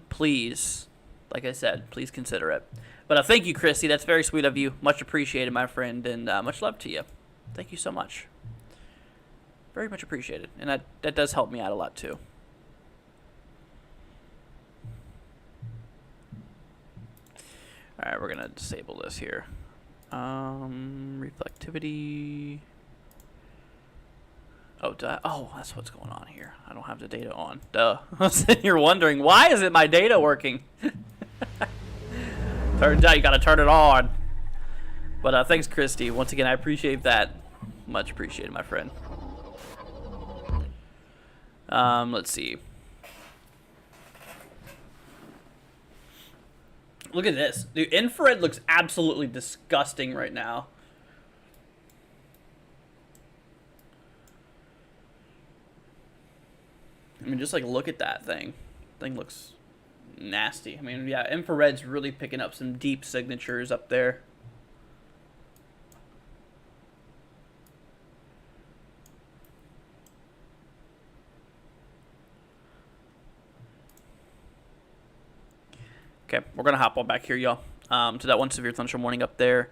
[SPEAKER 1] please, like I said, please consider it. But thank you, Christy. That's very sweet of you. Much appreciated, my friend, and much love to you. Thank you so much. Very much appreciated, and that does help me out a lot too. All right, we're gonna disable this here. Reflectivity. Oh, that's what's going on here. I don't have the data on. Duh. I was sitting here wondering, why isn't my data working? Turns out you gotta turn it on. But thanks, Christy. Once again, I appreciate that. Much appreciated, my friend. Let's see. Look at this. Dude, infrared looks absolutely disgusting right now. I mean, just like look at that thing. Thing looks nasty. I mean, yeah, infrared's really picking up some deep signatures up there. Okay, we're gonna hop on back here, y'all. To that one severe thunderstorm warning up there.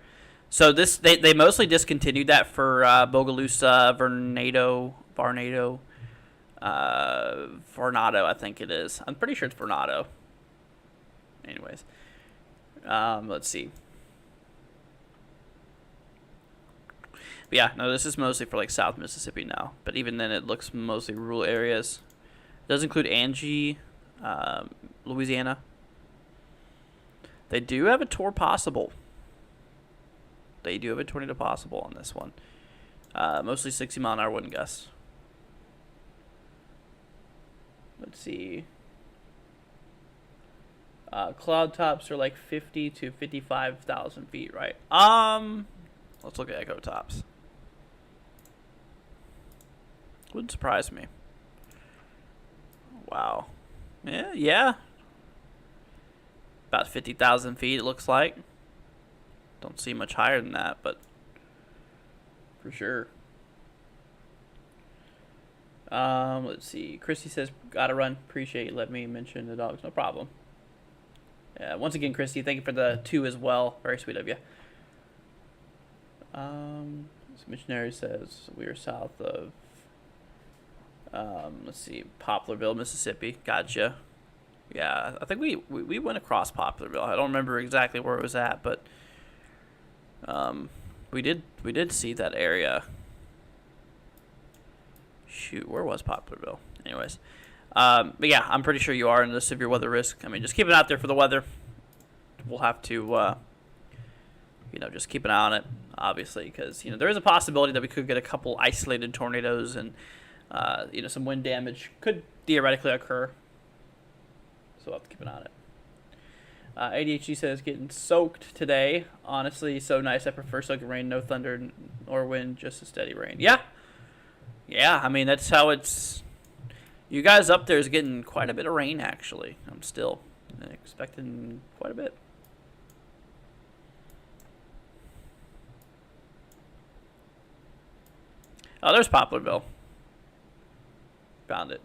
[SPEAKER 1] So this they mostly discontinued that for Bogalusa, Vornado, I think it is. I'm pretty sure it's Vornado. Anyways, let's see. But yeah, no, this is mostly for like South Mississippi now. But even then, it looks mostly rural areas. It does include Angie, Louisiana. They do have a tour possible. They do have a tornado possible on this one. Mostly 60-mile-an-hour wind gusts. Let's see. Cloud tops are like 50 to 55,000 feet, right? Let's look at echo tops. Wouldn't surprise me. Wow. Yeah. About 50,000 feet, it looks like. Don't see much higher than that, but for sure. Let's see. Christy says, gotta run. Appreciate you letting me mention the dogs. No problem. Yeah, once again, Christy, thank you for the 2 as well. Very sweet of you. This missionary says we are south of, let's see, Poplarville, Mississippi. Gotcha. Yeah, I think we went across Poplarville. I don't remember exactly where it was at, but we did see that area. Shoot, where was Poplarville? Anyways, but yeah, I'm pretty sure you are in the severe weather risk. I mean, just keep it out there for the weather. We'll have to, just keep an eye on it, obviously, because there is a possibility that we could get a couple isolated tornadoes and some wind damage could theoretically occur. So we'll have to keep an eye on it. ADHD says, getting soaked today. Honestly, so nice. I prefer soaking rain, no thunder or wind, just a steady rain. Yeah. Yeah, I mean, that's how it's... You guys up there is getting quite a bit of rain, actually. I'm still expecting quite a bit. Oh, there's Poplarville. Found it.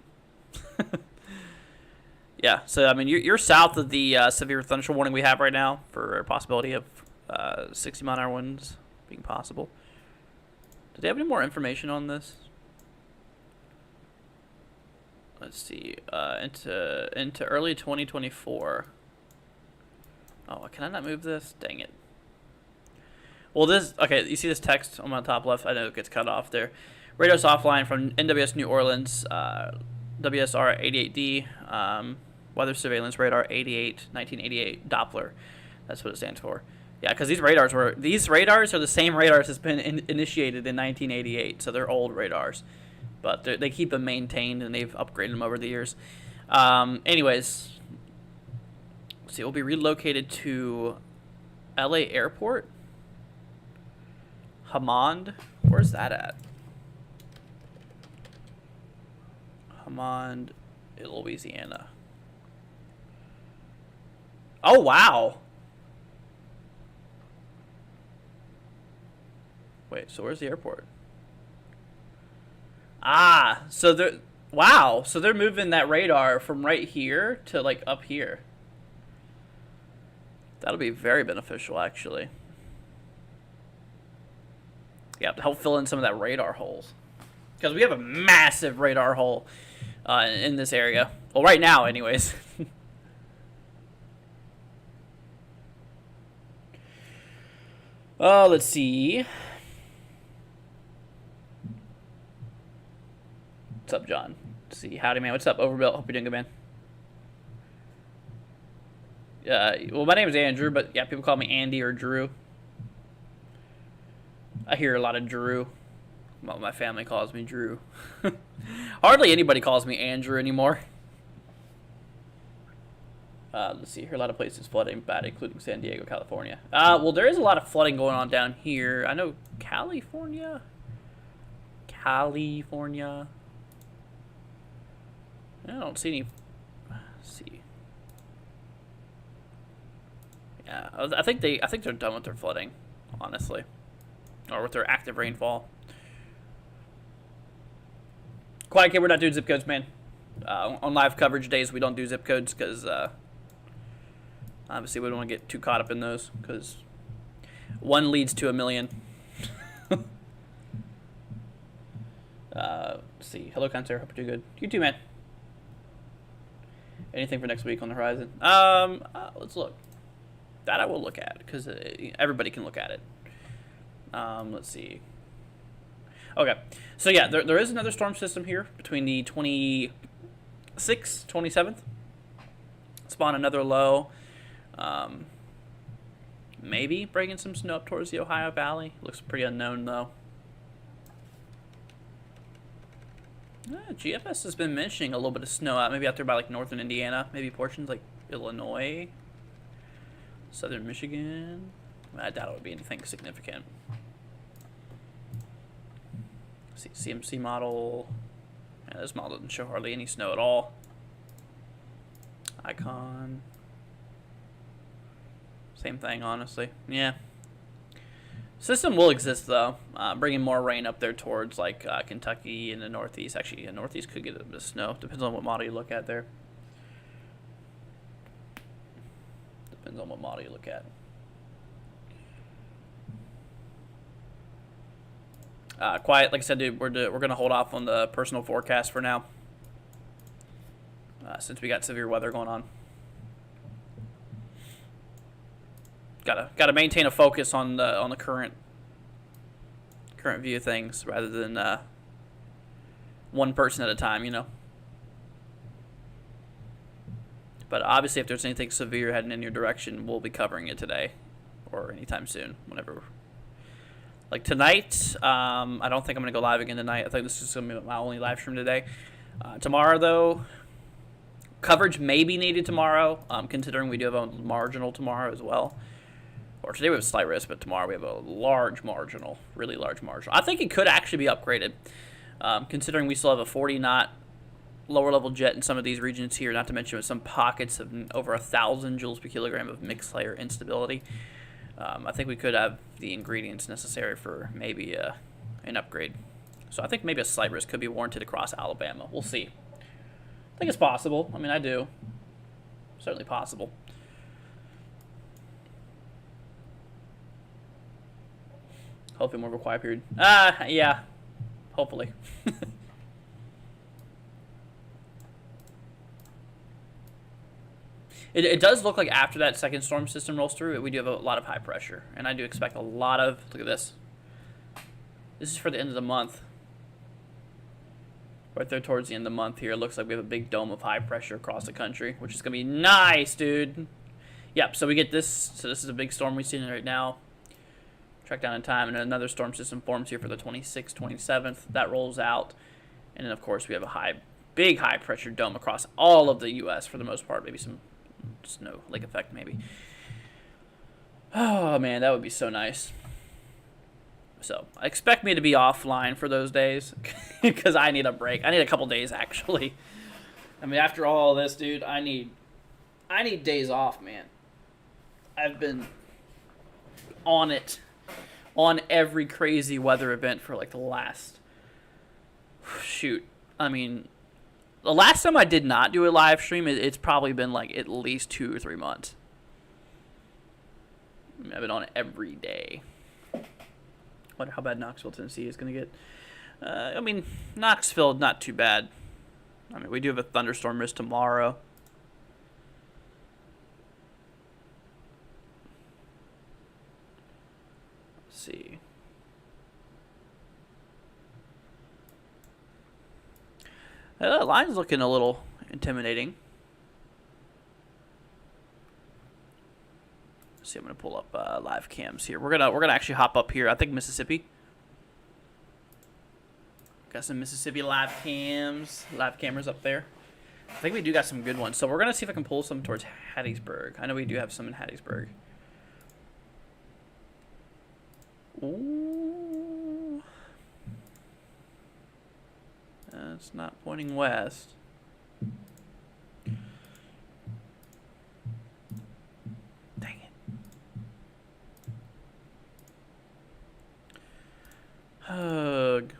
[SPEAKER 1] Yeah, so I mean, you're south of the severe thunderstorm warning we have right now for a possibility of 60-mile-an-hour winds being possible. Do they have any more information on this? Let's see. Into early 2024. Oh, can I not move this? Dang it. Well, okay, you see this text on my top left? I know it gets cut off there. Radar's offline from NWS New Orleans, WSR 88D, Weather Surveillance Radar 1988 Doppler. That's what it stands for. Yeah, because these radars are the same radars that's been initiated in 1988, so they're old radars. But they keep them maintained, and they've upgraded them over the years. Anyways, let's see, we'll be relocated to LA Airport. Hammond, where's that at? Hammond, Louisiana. Oh, wow. Wait, so where's the airport? Ah, so they're moving that radar from right here to like up here. That'll be very beneficial, actually. Yeah, to help fill in some of that radar holes. Because we have a massive radar hole in this area. Well, right now, anyways. Oh, let's see. What's up, John? Let's see. Howdy, man. What's up, Overbuilt? Hope you're doing good, man. Well, my name is Andrew, but yeah, people call me Andy or Drew. I hear a lot of Drew. Well, my family calls me Drew. Hardly anybody calls me Andrew anymore. Let's see. Here, a lot of places flooding bad, including San Diego, California. Well, there is a lot of flooding going on down here. I know California. I don't see any. Let's see. Yeah, I think they're done with their flooding, honestly, or with their active rainfall. Quiet kid, we're not doing zip codes, man. On live coverage days, we don't do zip codes because Obviously, we don't want to get too caught up in those because one leads to a million. Let's see. Hello, Cancer. Hope you're doing good. You too, man. Anything for next week on the horizon? Let's look. That I will look at because everybody can look at it. Let's see. Okay, so yeah, there is another storm system here between the 26th, 27th. Spawn another low. Maybe bringing some snow up towards the Ohio Valley. Looks pretty unknown though. GFS has been mentioning a little bit of snow out, maybe out there by like northern Indiana, maybe portions like Illinois, southern Michigan. I doubt it would be anything significant. See, CMC model. Yeah, this model doesn't show hardly any snow at all. Icon. Same thing, honestly. Yeah. System will exist though, bringing more rain up there towards like Kentucky and the Northeast. Actually, the Northeast could get a bit of snow. Depends on what model you look at there. Depends on what model you look at. Quiet, like I said, dude. We're gonna hold off on the personal forecast for now, since we got severe weather going on. Gotta maintain a focus on the current view of things rather than one person at a time, you know. But obviously, if there's anything severe heading in your direction, we'll be covering it today or anytime soon, whenever. Like tonight, I don't think I'm gonna go live again tonight. I think this is gonna be my only live stream today. Tomorrow, though, coverage may be needed tomorrow, considering we do have a marginal tomorrow as well. Or today we have a slight risk, but tomorrow we have a large marginal, really large marginal. I think it could actually be upgraded, considering we still have a 40-knot lower level jet in some of these regions here, not to mention with some pockets of over 1,000 joules per kilogram of mixed layer instability. I think we could have the ingredients necessary for maybe an upgrade. So I think maybe a slight risk could be warranted across Alabama. We'll see. I think it's possible. I mean, I do. Certainly possible. Hopefully more of a quiet period. Yeah. Hopefully. It does look like after that second storm system rolls through, we do have a lot of high pressure. And I do expect a lot of... Look at this. This is for the end of the month. Right there towards the end of the month here, it looks like we have a big dome of high pressure across the country, which is going to be nice, dude. Yep, so we get this. So this is a big storm we're seeing right now. Track down in time, and another storm system forms here for the 26th, 27th. That rolls out. And then, of course, we have a big high pressure dome across all of the U.S. for the most part. Maybe some snow lake effect, maybe. Oh, man, that would be so nice. So, expect me to be offline for those days because I need a break. I need a couple days, actually. I mean, after all this, dude, I need days off, man. I've been on it. On every crazy weather event for like the last, shoot, I mean, the last time I did not do a live stream, it's probably been like at least 2 or 3 months. I mean, I've been on it every day. Wonder how bad Knoxville, Tennessee is going to get. I mean, Knoxville, not too bad. I mean, we do have a thunderstorm risk tomorrow. See. The line's looking a little intimidating. Let's see, I'm gonna pull up live cams here. We're gonna actually hop up here. I think Mississippi. Got some Mississippi live cameras up there. I think we do got some good ones. So we're gonna see if I can pull some towards Hattiesburg. I know we do have some in Hattiesburg. Ooh. It's not pointing west. Dang it. Hug.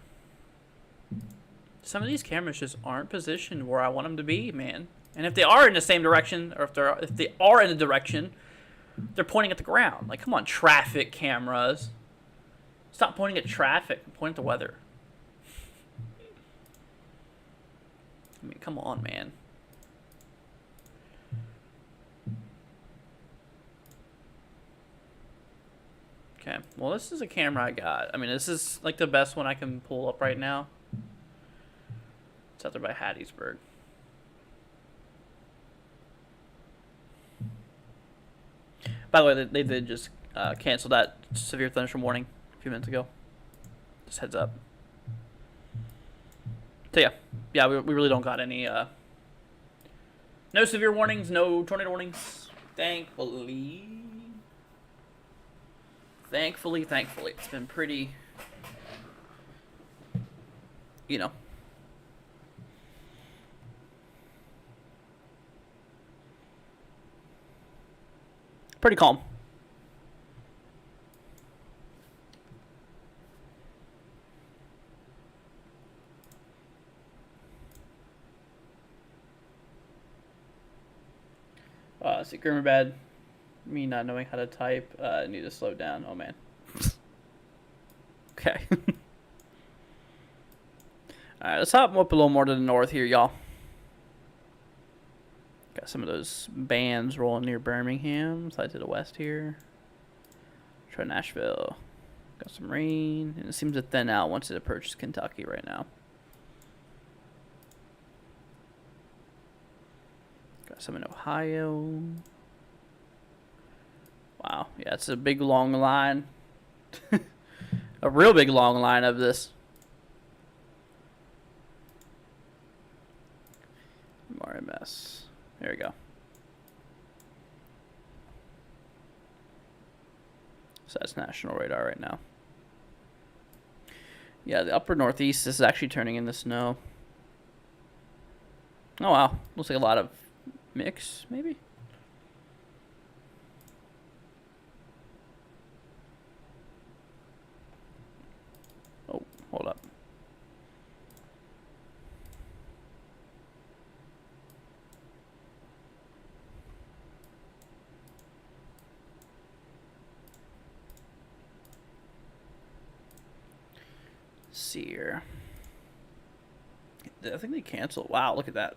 [SPEAKER 1] Some of these cameras just aren't positioned where I want them to be, man. And if they are in the same direction, or if they are in the direction, they're pointing at the ground. Like, come on, traffic cameras. Stop pointing at traffic. Point at the weather. I mean, come on, man. Okay, well, this is a camera I got. I mean, this is like the best one I can pull up right now. It's out there by Hattiesburg. By the way, they did just cancel that severe thunderstorm warning a few minutes ago. Just heads up. So yeah, we really don't got any. No severe warnings, no tornado warnings. Thankfully, it's been pretty. You know. Pretty calm. See, grim or bad. Me not knowing how to type. Need to slow down. Oh, man. Okay. Alright, let's hop up a little more to the north here, y'all. Got some of those bands rolling near Birmingham. Slide to the west here. Try Nashville. Got some rain. And it seems to thin out once it approaches Kentucky right now. Got some in Ohio. Wow. Yeah, it's a big long line. A real big long line of this. RMS. There we go. So that's national radar right now. Yeah, the upper northeast is actually turning into snow. Oh, wow. Looks like a lot of mix, maybe? Oh, hold up. See here. I think they canceled. Wow, look at that.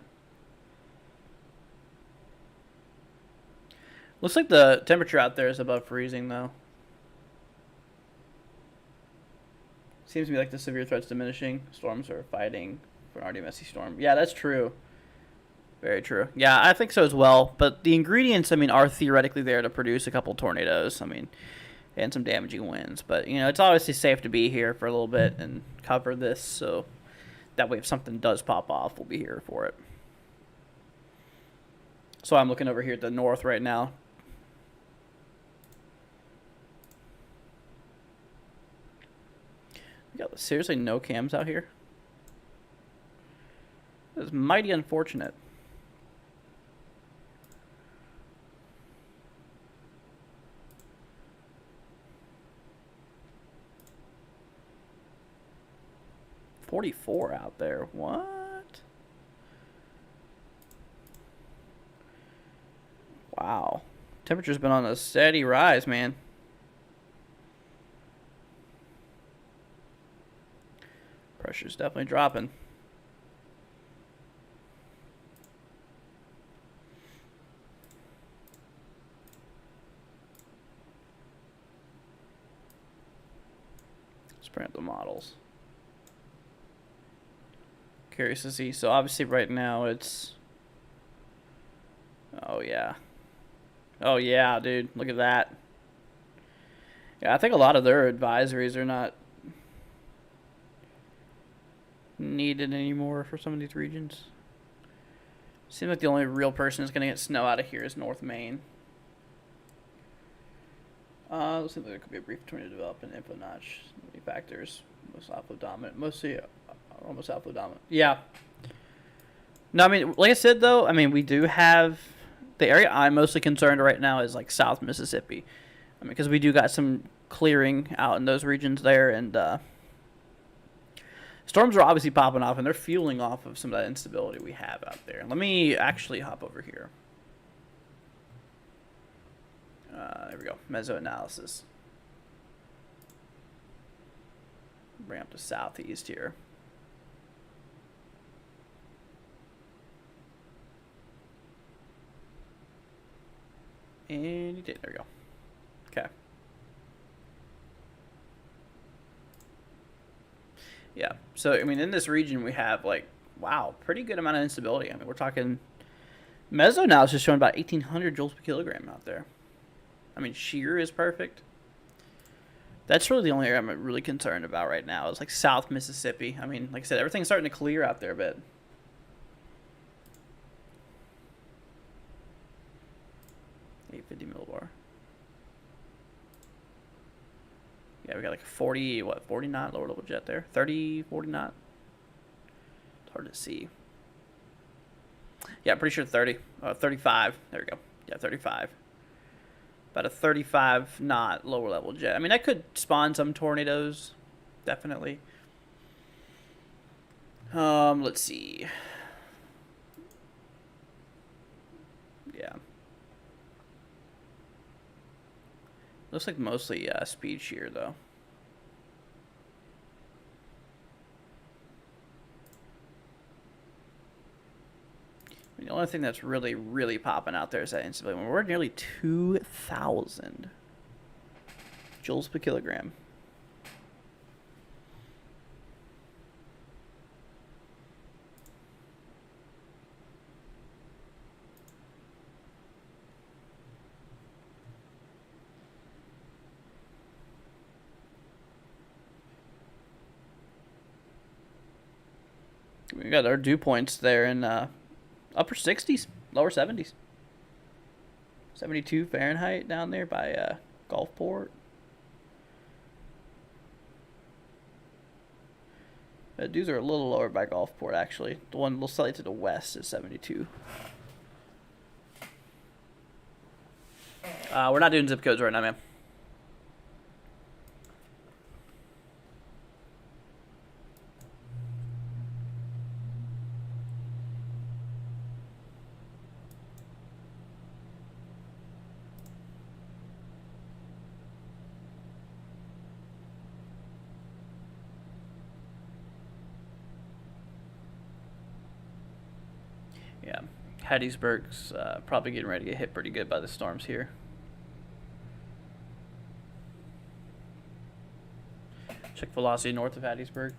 [SPEAKER 1] Looks like the temperature out there is above freezing, though. Seems to be like the severe threat's diminishing. Storms are fighting for an already messy storm. Yeah, that's true. Very true. Yeah, I think so as well. But the ingredients, I mean, are theoretically there to produce a couple tornadoes. I mean, and some damaging winds. But, you know, it's obviously safe to be here for a little bit and cover this. So that way if something does pop off, we'll be here for it. So I'm looking over here at the north right now. We got seriously no cams out here. That's mighty unfortunate. .44 out there. What? Wow. Temperature's been on a steady rise, man. Pressure's definitely dropping. Let's bring up the models. Curious to see. So obviously right now it's... Oh, yeah. Oh, yeah, dude. Look at that. Yeah, I think a lot of their advisories are not needed anymore for some of these regions. Seems like the only real person who's going to get snow out of here is North Maine. Looks like there could be a brief tornado development info notch. Many factors. Most alpha dominant. Mostly almost alpha dominant. Yeah. No, I mean, like I said, though, I mean, we do have... The area I'm mostly concerned right now is, like, South Mississippi. I mean, because we do got some clearing out in those regions there, and Storms are obviously popping off, and they're fueling off of some of that instability we have out there. Let me actually hop over here. There we go. Meso analysis. Bring up to southeast here. And you did. There we go. Okay. Yeah. So, I mean, in this region, we have, like, wow, pretty good amount of instability. I mean, we're talking... Meso now is just showing about 1,800 joules per kilogram out there. I mean, shear is perfect. That's really the only area I'm really concerned about right now is, like, South Mississippi. I mean, like I said, everything's starting to clear out there a bit. $850 millibar. Yeah, we got like a 40 knot lower level jet there. 30, 40 knot. It's hard to see. Yeah, I'm pretty sure 30. 35. There we go. Yeah, 35. About a 35 knot lower level jet. I mean, that could spawn some tornadoes. Definitely. Let's see. Yeah. Looks like mostly speed shear, though. I mean, the only thing that's really, really popping out there is that instability. We're at nearly 2,000 joules per kilogram. We got our dew points there in upper 60s, lower 70s. 72 Fahrenheit down there by Gulfport. The dews are a little lower by Gulfport, actually. The one a little slightly to the west is 72. We're not doing zip codes right now, man. Yeah, Hattiesburg's probably getting ready to get hit pretty good by the storms here. Check velocity north of Hattiesburg.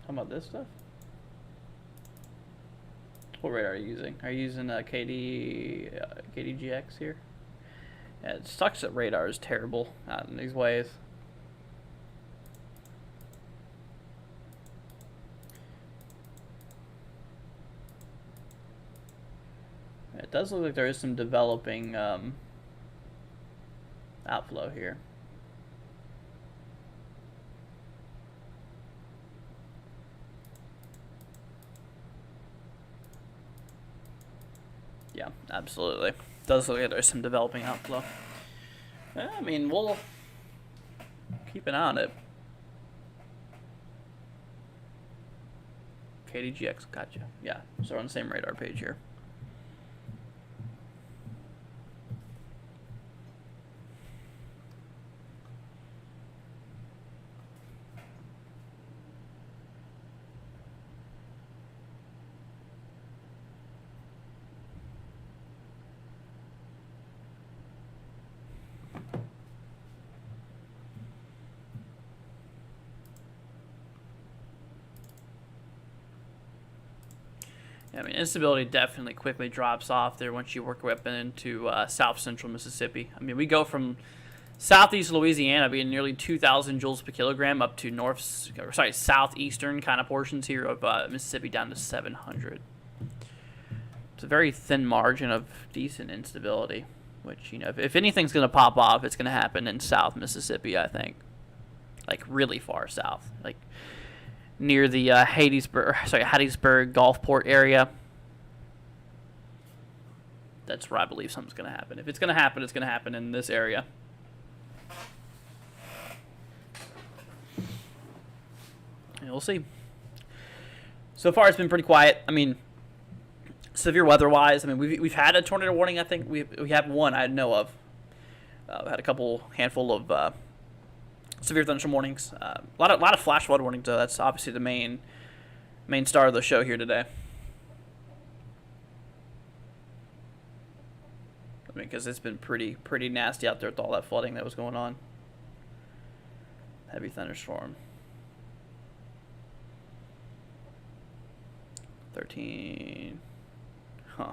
[SPEAKER 1] How about this stuff? What radar are you using? Are you using KDGX here? Yeah, it sucks that radar is terrible out in these ways. It does look like there is some developing outflow here. Yeah, absolutely. Does look like there's some developing outflow. Yeah, I mean, we'll keep an eye on it. KDGX, gotcha. Yeah, so we're on the same radar page here. I mean, instability definitely quickly drops off there once you work your way up into south central Mississippi. I mean, we go from southeast Louisiana being nearly 2,000 joules per kilogram up to southeastern kind of portions here of Mississippi down to 700. It's a very thin margin of decent instability, which, you know, if anything's going to pop off, it's going to happen in South Mississippi, I think. Like, really far south. Like, near the Hattiesburg, Gulfport area. that's where I believe something's going to happen. If it's going to happen, it's going to happen in this area. And we'll see. So far, it's been pretty quiet. I mean, severe weather-wise, I mean, we've had a tornado warning. I think we have one I know of. We had a handful of severe thunderstorm warnings. A lot of flash flood warnings, though. That's obviously the main star of the show here today. I mean, because it's been pretty nasty out there with all that flooding that was going on. Heavy thunderstorm. 13. Huh.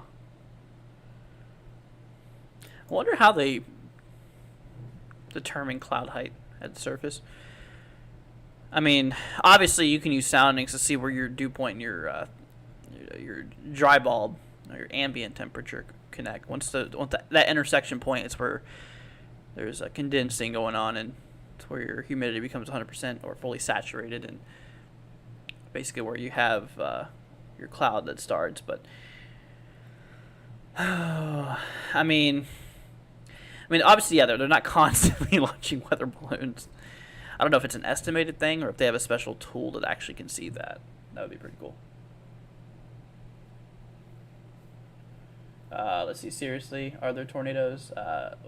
[SPEAKER 1] I wonder how they determine cloud height at the surface. I mean, obviously you can use soundings to see where your dew point and your dry bulb or your ambient temperature connect. Once that intersection point is where there's a condensing going on, and it's where your humidity becomes 100% or fully saturated, and basically where you have your cloud that starts. But I mean, obviously, yeah, they're not constantly launching weather balloons. I don't know if it's an estimated thing or if they have a special tool that actually can see that. That would be pretty cool. Let's see. Seriously, are there tornadoes?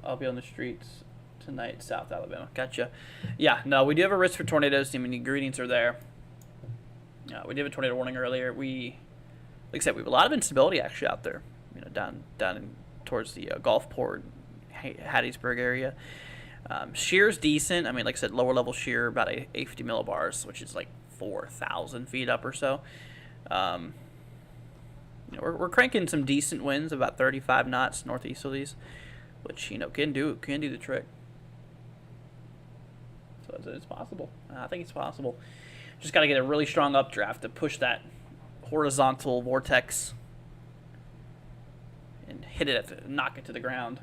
[SPEAKER 1] I'll be on the streets tonight, South Alabama. Gotcha. Yeah, no, we do have a risk for tornadoes. I mean, the ingredients are there. We did have a tornado warning earlier. Like I said, we have a lot of instability actually out there. You know, down towards the Gulfport, Hattiesburg area. Shear's decent. I mean, like I said, lower level shear about 850 millibars, which is like 4,000 feet up or so. We're cranking some decent winds, about 35 knots northeast of these, which can do the trick. So it's possible. I think it's possible. Just got to get a really strong updraft to push that horizontal vortex and knock it to the ground.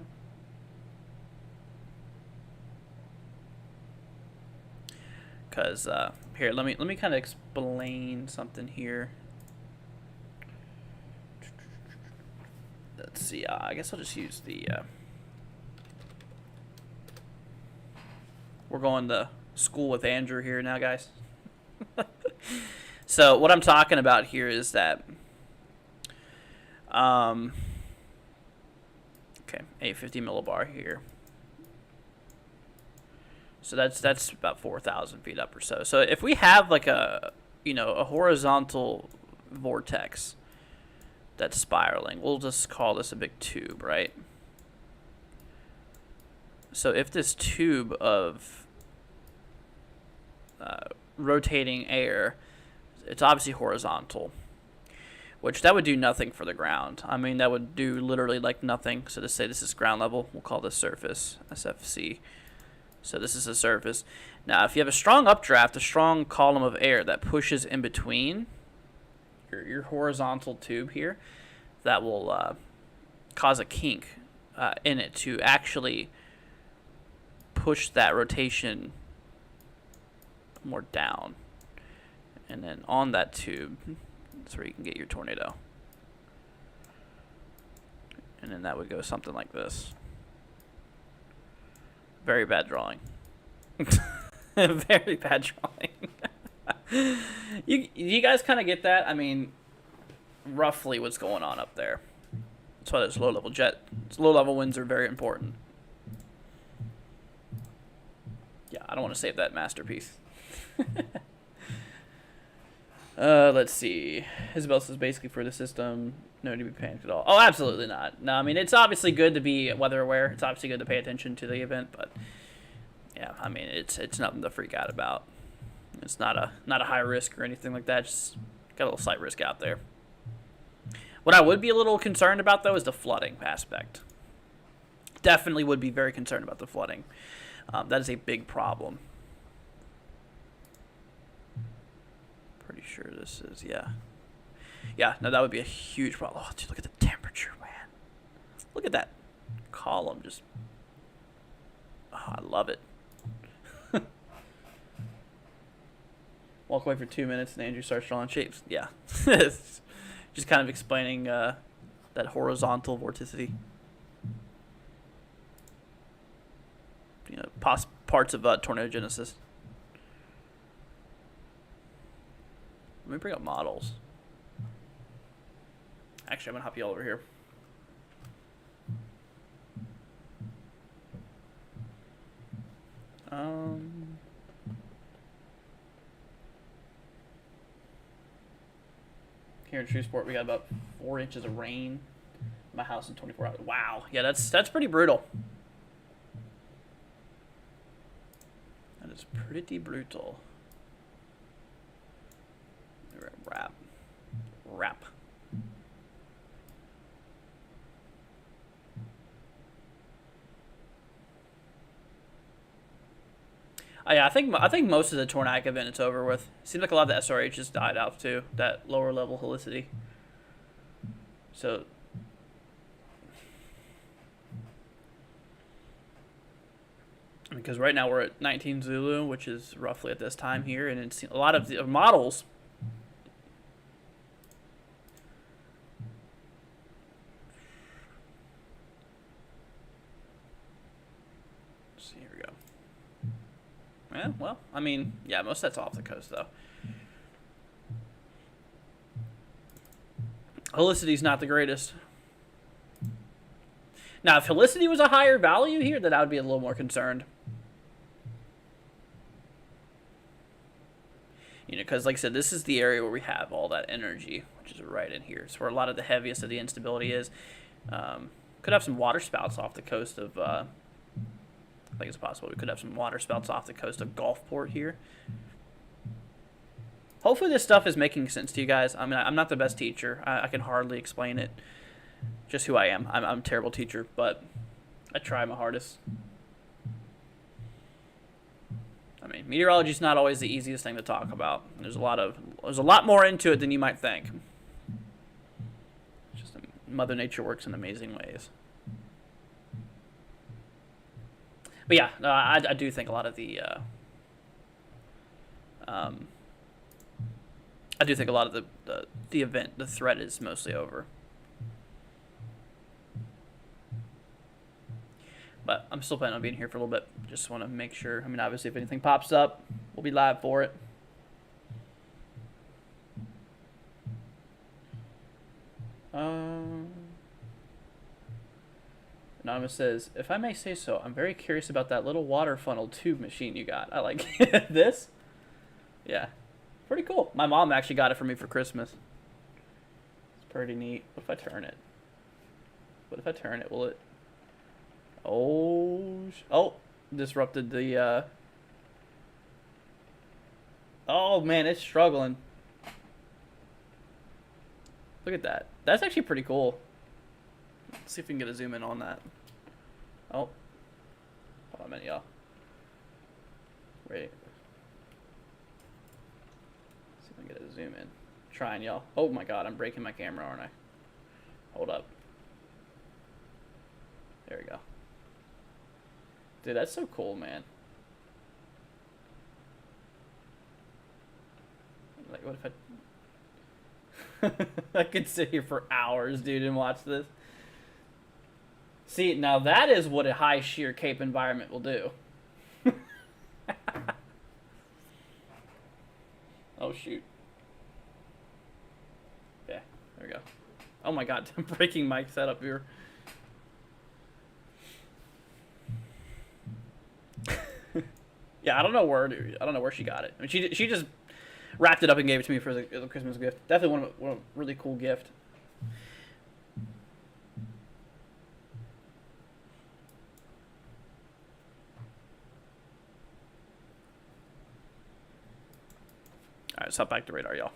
[SPEAKER 1] Because here, let me kind of explain something here. Let's see. I guess I'll just use the. We're going to school with Andrew here now, guys. So what I'm talking about here is that. Okay, 850 millibar here. So that's about 4,000 feet up or so. So if we have like a horizontal vortex that's spiraling, we'll just call this a big tube, right? So if this tube of rotating air, it's obviously horizontal, which that would do nothing for the ground. I mean, that would do literally like nothing. So to say this is ground level, we'll call this surface, SFC. So this is a surface. Now, if you have a strong updraft, a strong column of air that pushes in between your horizontal tube here, that will cause a kink in it to actually push that rotation more down. And then on that tube, that's where you can get your tornado. And then that would go something like this. Very bad drawing. Very bad drawing. You guys kind of get that? I mean, roughly what's going on up there. That's why those low-level low-level winds are very important. Yeah, I don't want to save that masterpiece. Let's see. Isabel says basically for the system, no need to be panicked at all. Oh, absolutely not. No, I mean, it's obviously good to be weather aware. It's obviously good to pay attention to the event, but yeah, I mean, it's nothing to freak out about. It's not a high risk or anything like that. Just got a little slight risk out there. What I would be a little concerned about, though, is the flooding aspect. Definitely would be very concerned about the flooding. That is a big problem. Pretty sure this is, yeah. Yeah, no, that would be a huge problem. Oh, dude, look at the temperature, man. Look at that column. Just, oh, I love it. Walk away for 2 minutes and Andrew starts drawing shapes. Yeah. Just kind of explaining that horizontal vorticity. parts of tornado genesis. Let me bring up models. Actually, I'm gonna hop you all over here. Here in Shreveport, we got about 4 inches of rain. My house in 24 hours. Wow. Yeah, that's pretty brutal. That is pretty brutal. Wrap. Yeah, I think most of the Tornadic event it's over with. Seems like a lot of the SRH just died out too. That lower level helicity. So. Because right now we're at 19 Zulu, which is roughly at this time here, and it's a lot of the models. Let's see, here we go. Yeah, well, I mean, yeah, most of that's off the coast though. Helicity's not the greatest. Now, if helicity was a higher value here, then I would be a little more concerned. Because like I said, this is the area where we have all that energy, which is right in here. It's where a lot of the heaviest of the instability is. Could have some water spouts off the coast of, I think it's possible we could have some water spouts off the coast of Gulfport here. Hopefully this stuff is making sense to you guys. I mean, I'm not the best teacher. I can hardly explain it. Just who I am. I'm a terrible teacher, but I try my hardest. I mean, meteorology is not always the easiest thing to talk about. There's a lot more into it than you might think. It's just Mother Nature works in amazing ways. But yeah, I do think a lot of the the event, the threat is mostly over. But I'm still planning on being here for a little bit. Just want to make sure. I mean, obviously, if anything pops up, we'll be live for it. Anonymous says, if I may say so, I'm very curious about that little water funnel tube machine you got. I like this. Yeah. Pretty cool. My mom actually got it for me for Christmas. It's pretty neat. What if I turn it? What if I turn it? Will it... Oh, disrupted the, oh, man, it's struggling. Look at that. That's actually pretty cool. Let's see if we can get a zoom in on that. Oh. Hold on a minute, y'all. Wait. Let's see if I can get a zoom in. Trying, y'all. Oh, my God, I'm breaking my camera, aren't I? Hold up. There we go. Dude, that's so cool, man. Like, what if I... I could sit here for hours, dude, and watch this. See, now that is what a high shear cape environment will do. Oh, shoot. Yeah, there we go. Oh, my God, I'm breaking my setup here. Yeah, I don't know where she got it. I mean, she just wrapped it up and gave it to me for as a Christmas gift. Definitely one of a really cool gift. All right, let's hop back to radar, y'all.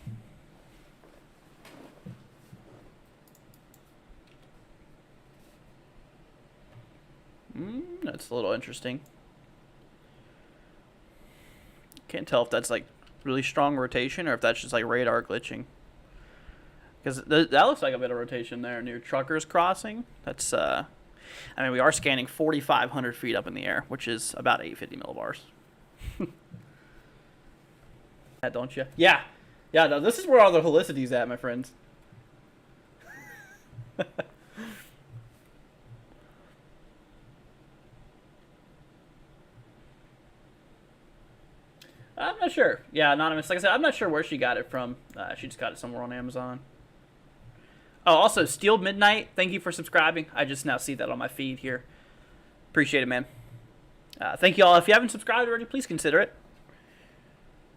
[SPEAKER 1] That's a little interesting. Can't tell if that's like really strong rotation or if that's just like radar glitching. Because that looks like a bit of rotation there near Truckers Crossing. That's, I mean, we are scanning 4,500 feet up in the air, which is about 850 millibars. That, don't you? Yeah. Yeah, no, this is where all the helicity's at, my friends. I'm not sure. Yeah, anonymous. Like I said, I'm not sure where she got it from. She just got it somewhere on Amazon. Oh, also, Steel Midnight, thank you for subscribing. I just now see that on my feed here. Appreciate it, man. Thank you all. If you haven't subscribed already, please consider it.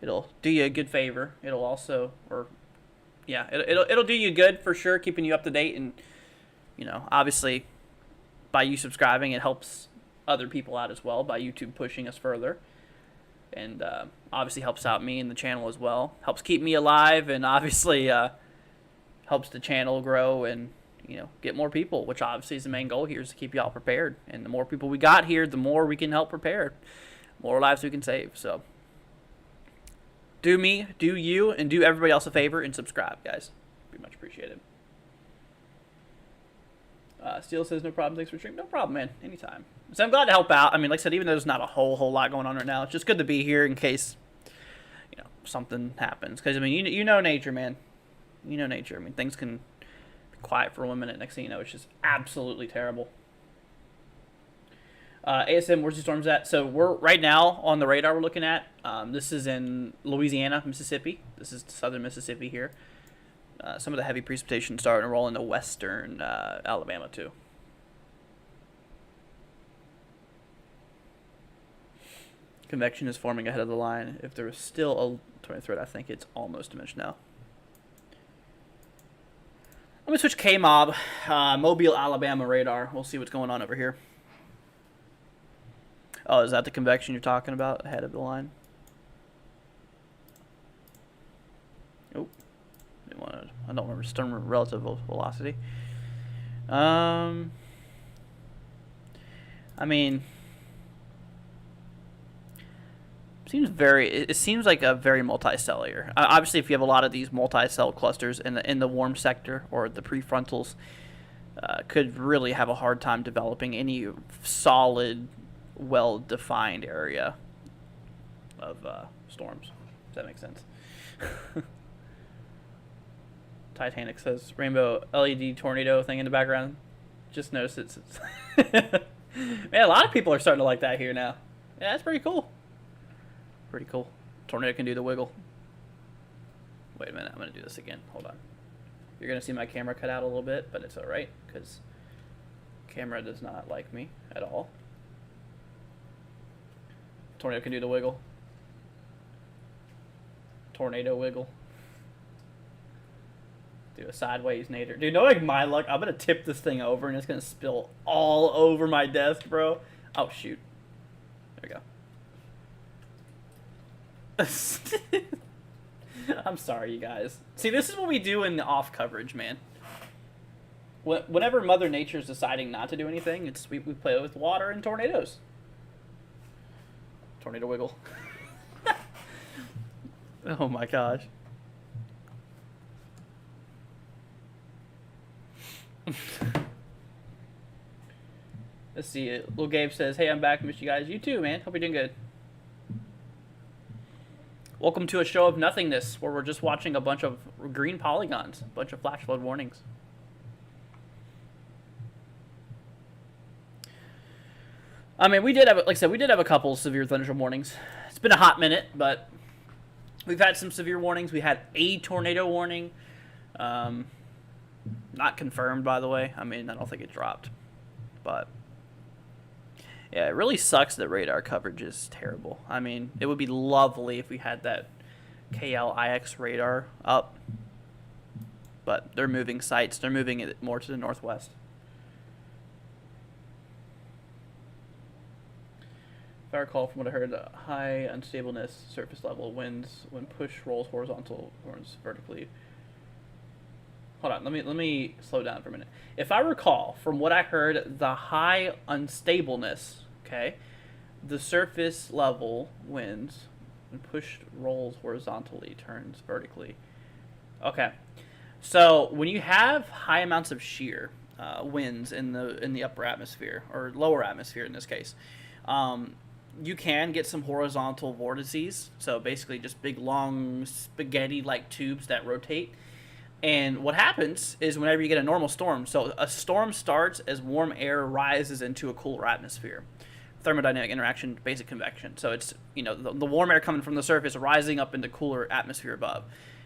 [SPEAKER 1] It'll do you a good favor. It'll also, it'll do you good for sure, keeping you up to date. And, obviously, by you subscribing, it helps other people out as well, by YouTube pushing us further. And obviously helps out me and the channel as well. Helps keep me alive, and obviously helps the channel grow and get more people, which obviously is the main goal here, is to keep y'all prepared. And the more people we got here, the more we can help prepare, more lives we can save. So do me, do you, and do everybody else a favor and subscribe, guys. Be much appreciated. Steele says, no problem, thanks for streaming. No problem, man, anytime. So I'm glad to help out. I mean, like I said, even though there's not a whole lot going on right now, it's just good to be here in case something happens. Because I mean, you know nature, man. You know nature. I mean, things can be quiet for 1 minute. Next thing you know, it's just absolutely terrible. ASM, where's the storms at? So we're right now on the radar we're looking at. This is in Louisiana, Mississippi. This is southern Mississippi here. Some of the heavy precipitation starting to roll into western Alabama too. Convection is forming ahead of the line. If there was still a tornado threat, I think it's almost diminished now. Let me switch K-Mob, Mobile, Alabama radar. We'll see what's going on over here. Oh, is that the convection you're talking about ahead of the line? Oh, I don't remember stern relative velocity. I mean, it seems like a very multicellular. Obviously, if you have a lot of these multi-cell clusters in the warm sector or the prefrontals, could really have a hard time developing any solid, well-defined area of storms. Does that make sense? Titanic says rainbow LED tornado thing in the background. Just noticed it's man, a lot of people are starting to like that here now. Yeah, that's pretty cool. Pretty cool. Tornado can do the wiggle. Wait a minute, I'm gonna do this again. Hold on. You're gonna see my camera cut out a little bit, but it's alright, because camera does not like me at all. Tornado can do the wiggle. Tornado wiggle. Do a sideways nader. Dude, knowing my luck, I'm gonna tip this thing over and it's gonna spill all over my desk, bro. Oh shoot. There we go. I'm sorry, you guys. See, this is what we do in the off coverage, man. Whenever Mother Nature's deciding not to do anything, we play with water and tornadoes. Tornado wiggle. Oh my gosh. Let's see. Little Gabe says, hey, I'm back. Miss you guys. You too, man. Hope you're doing good. Welcome to a show of nothingness where we're just watching a bunch of green polygons, a bunch of flash flood warnings. I mean, we did have, like I said, we did have a couple severe thunderstorm warnings. It's been a hot minute, but we've had some severe warnings. We had a tornado warning. Not confirmed, by the way. I mean, I don't think it dropped. But yeah, it really sucks that radar coverage is terrible. I mean, it would be lovely if we had that KLIX radar up. But they're moving sites. They're moving it more to the northwest. If I recall from what I heard, high unstableness, surface level winds when push rolls horizontal horns vertically. Hold on, let me slow down for a minute. If I recall from what I heard, the high unstableness, okay, the surface level winds when push rolls horizontally turns vertically. Okay, so when you have high amounts of shear winds in the upper atmosphere or lower atmosphere in this case, you can get some horizontal vortices. So basically, just big long spaghetti-like tubes that rotate. And what happens is whenever you get a normal storm, so a storm starts as warm air rises into a cooler atmosphere. thermodynamic interaction, basic convection. So it's, the warm air coming from the surface rising up into cooler atmosphere above,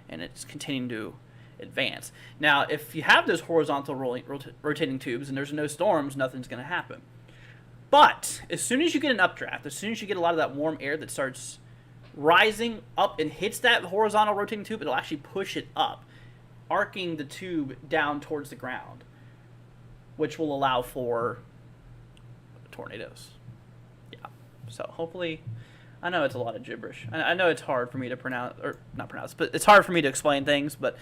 [SPEAKER 1] and it's continuing to advance. Now, if you have those horizontal rotating tubes and there's no storms, nothing's going to happen. But as soon as you get an updraft, as soon as you get a lot of that warm air that starts rising up and hits that horizontal rotating tube, it'll actually push it up, arcing the tube down towards the ground, which will allow for tornadoes. Yeah. So hopefully, I know it's a lot of gibberish. I know it's hard for me to pronounce, or not pronounce, but it's hard for me to explain things, but,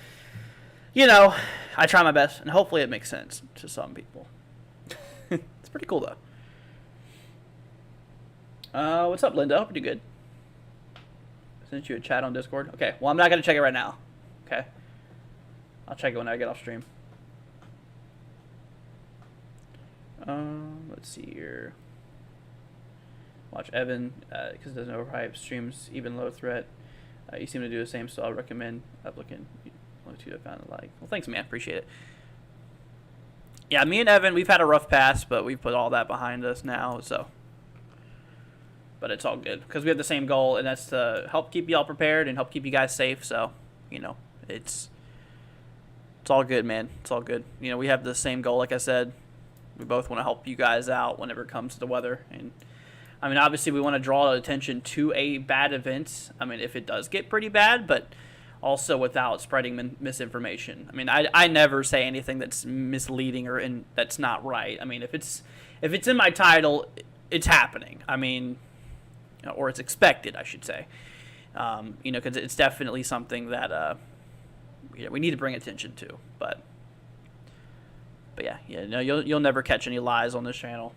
[SPEAKER 1] I try my best, and hopefully it makes sense to some people. It's pretty cool, though. What's up, Linda? Hope you're good. I sent you a chat on Discord. Okay, well, I'm not going to check it right now. Okay? I'll check it when I get off stream. Let's see here. Watch Evan, because it doesn't overhype streams, even low threat. You seem to do the same, so I'll recommend looking. One or two I found it like. Well, thanks, man. Appreciate it. Yeah, me and Evan, we've had a rough pass, but we've put all that behind us now, so. But it's all good because we have the same goal, and that's to help keep y'all prepared and help keep you guys safe. So, it's all good, man. It's all good. We have the same goal, like I said. We both want to help you guys out whenever it comes to the weather. And, obviously we want to draw attention to a bad event. If it does get pretty bad, but also without spreading misinformation. I never say anything that's misleading or that's not right. If it's in my title, it's happening. Or it's expected, I should say. Because it's definitely something that we need to bring attention to. But yeah, you'll never catch any lies on this channel.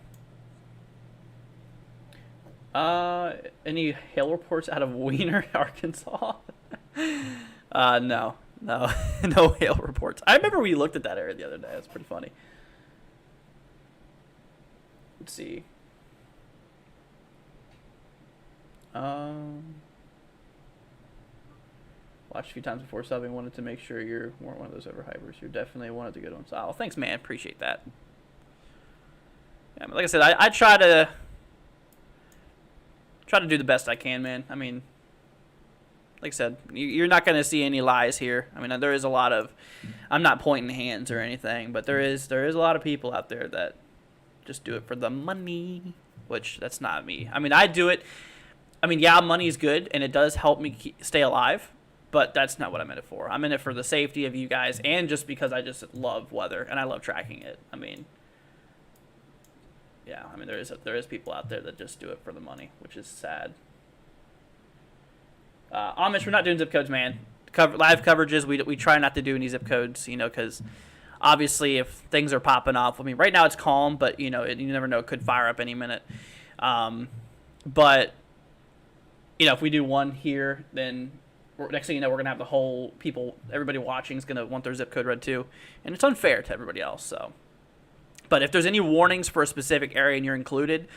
[SPEAKER 1] Any hail reports out of Wiener, Arkansas? No, no hail reports. I remember we looked at that area the other day. It's pretty funny. Let's see. Watched a few times before subbing. Wanted to make sure you weren't one of those overhypers. You're definitely one of the good ones. Oh, thanks, man. Appreciate that. Yeah, like I said, I try to do the best I can, man. Like I said, you're not going to see any lies here. There is a lot of, I'm not pointing hands or anything, but there is a lot of people out there that just do it for the money, which that's not me. I do it. Yeah, money is good, and it does help me stay alive, but that's not what I'm in it for. I'm in it for the safety of you guys, and just because I just love weather, and I love tracking it. Yeah, there is people out there that just do it for the money, which is sad. Amish, we're not doing zip codes, man. Live coverages, we try not to do any zip codes, because obviously if things are popping off, right now it's calm, but, you never know, it could fire up any minute. But, if we do one here, then next thing you know, we're going to have the whole everybody watching is going to want their zip code read too. And it's unfair to everybody else, so. But if there's any warnings for a specific area and you're included,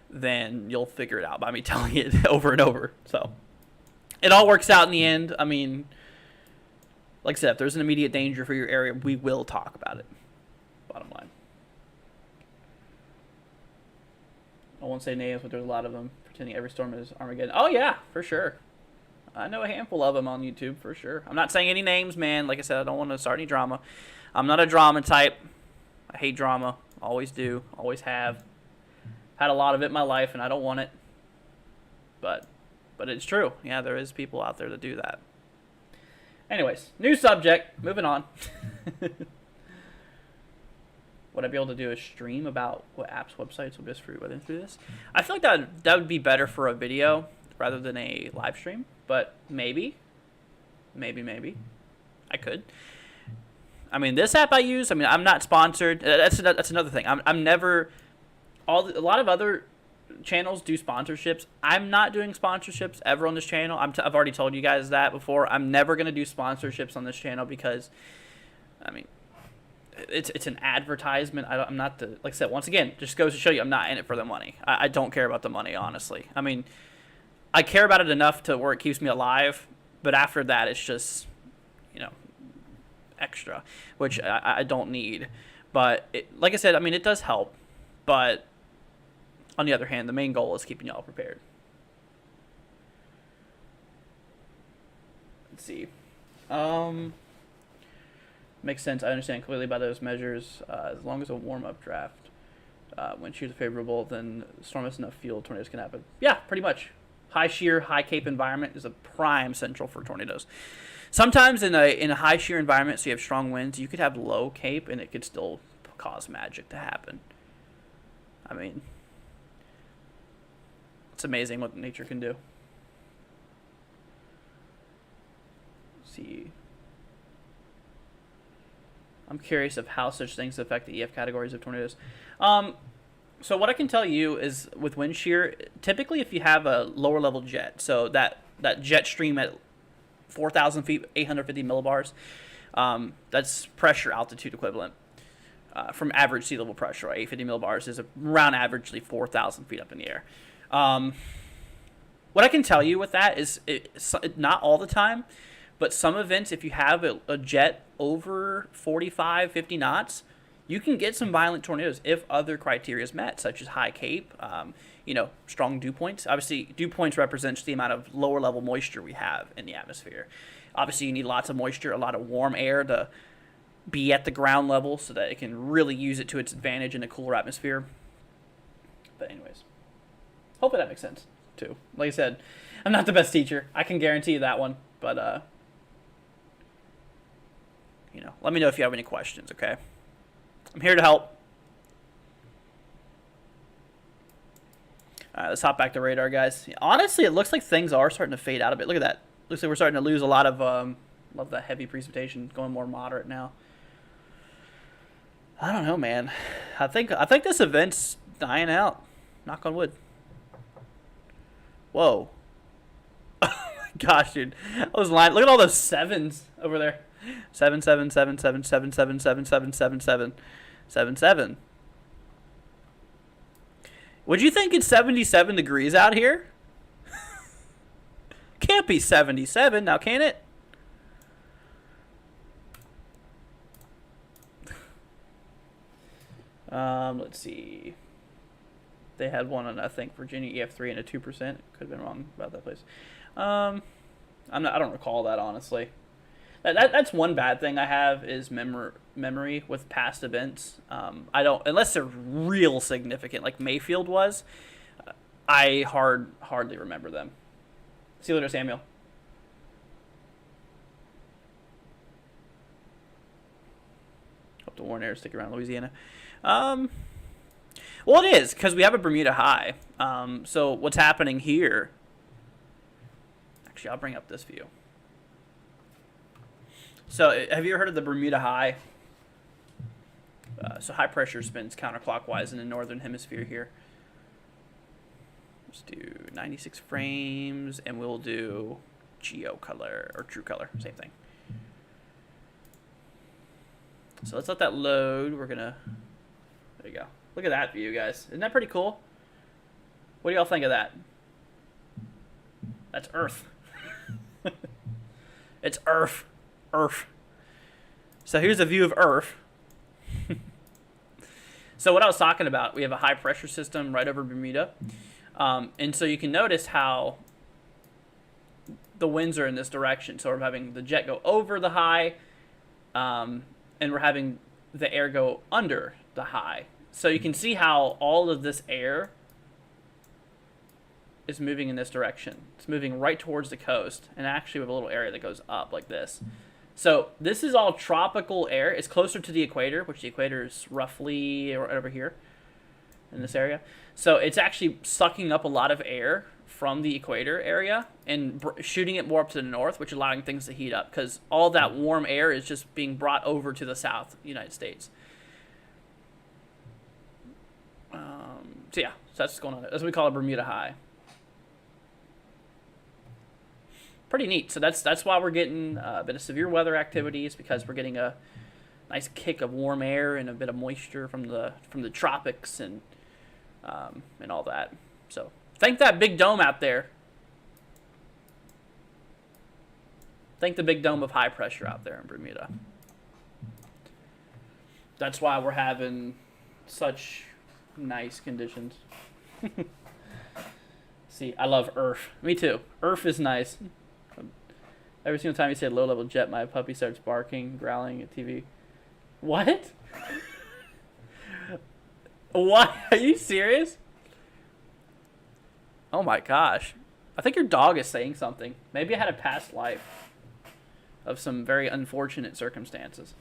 [SPEAKER 1] then you'll figure it out by me telling it over and over. So it all works out in the end. Like I said, if there's an immediate danger for your area, we will talk about it. Bottom line. I won't say names, but there's a lot of them pretending every storm is Armageddon. Oh, yeah, for sure. I know a handful of them on YouTube, for sure. I'm not saying any names, man. Like I said, I don't want to start any drama. I'm not a drama type. I hate drama. Always do. Always have. Had a lot of it in my life, and I don't want it. But it's true. Yeah, there is people out there that do that. Anyways, new subject. Moving on. Would I be able to do a stream about what apps, websites will best for you through this? I feel like that would be better for a video rather than a live stream. But maybe. I could. This app I use, I'm not sponsored. That's another thing. I'm never. A lot of other channels do sponsorships. I'm not doing sponsorships ever on this channel. I've already told you guys that before. I'm never gonna do sponsorships on this channel because, it's an advertisement. I'm not the, like I said, once again, just goes to show you I'm not in it for the money. I don't care about the money, honestly. I care about it enough to where it keeps me alive, but after that, it's just, extra, which I don't need. But like I said, it does help, but On the other hand, the main goal is keeping y'all prepared. Let's see. Makes sense. I understand completely by those measures. As long as a warm-up draft, when shear's favorable, then storm has enough fuel, tornadoes can happen. Yeah, pretty much. High shear, high cape environment is a prime central for tornadoes. Sometimes in a high shear environment, so you have strong winds, you could have low cape and it could still cause magic to happen. I mean, it's amazing what nature can do. Let's see. I'm curious of how such things affect the EF categories of tornadoes. So what I can tell you is with wind shear, typically if you have a lower level jet, so that jet stream at 4,000 feet, 850 millibars, that's pressure altitude equivalent from average sea level pressure. 850 millibars is around averagely 4,000 feet up in the air. What I can tell you with that is not all the time, but some events, if you have a jet over 45, 50 knots, you can get some violent tornadoes if other criteria is met, such as high cape, strong dew points. Obviously, dew points represents the amount of lower level moisture we have in the atmosphere. Obviously, you need lots of moisture, a lot of warm air to be at the ground level so that it can really use it to its advantage in a cooler atmosphere. But anyways, hopefully that makes sense too. Like I said, I'm not the best teacher. I can guarantee you that one. But, let me know if you have any questions, okay? I'm here to help. All right, let's hop back to radar, guys. Honestly, it looks like things are starting to fade out a bit. Look at that. Looks like we're starting to lose a lot of love that heavy precipitation, going more moderate now. I don't know, man. I think this event's dying out. Knock on wood. Whoa. Oh my gosh, dude. I was lying. Look at all those sevens over there. 7 7 7 7 7 7 7 7 7 7 7 7. Would you think it's 77 degrees out here? Can't be 77 now, can it? Let's see. They had one on, I think, Virginia EF3 and a 2%. Could have been wrong about that place. I don't recall that, honestly. That's one bad thing I have is memory with past events. I don't, unless they're real significant, like Mayfield was. I hardly remember them. See you later, Samuel. Hope the warm air stick around Louisiana. Well, it is because we have a Bermuda high. So what's happening here? Actually, I'll bring up this view. So have you ever heard of the Bermuda high? So high pressure spins counterclockwise in the northern hemisphere here. Let's do 96 frames, and we'll do geo color or true color, same thing. So let's let that load. We're gonna, there you go. Look at that view, guys. Isn't that pretty cool? What do y'all think of that? That's Earth. It's Earth. Earth. So here's a view of Earth. So what I was talking about, we have a high pressure system right over Bermuda. And so you can notice how the winds are in this direction. So we're having the jet go over the high, and we're having the air go under the high. So you can see how all of this air is moving in this direction. It's moving right towards the coast, and actually we have a little area that goes up like this. So this is all tropical air. It's closer to the equator, which the equator is roughly right over here in this area. So it's actually sucking up a lot of air from the equator area and shooting it more up to the north, which is allowing things to heat up because all that warm air is just being brought over to the south United States. So yeah, so that's what's going on there. That's what we call a Bermuda high. Pretty neat. So that's why we're getting a bit of severe weather activities, because we're getting a nice kick of warm air and a bit of moisture from the tropics and all that. So thank that big dome out there. Thank the big dome of high pressure out there in Bermuda. That's why we're having such nice conditions. See, I love Earth. Me too. Earth is nice. Every single time you say low-level jet, my puppy starts barking, growling at TV. What? What? Are you serious? Oh my gosh. I think your dog is saying something. Maybe I had a past life of some very unfortunate circumstances.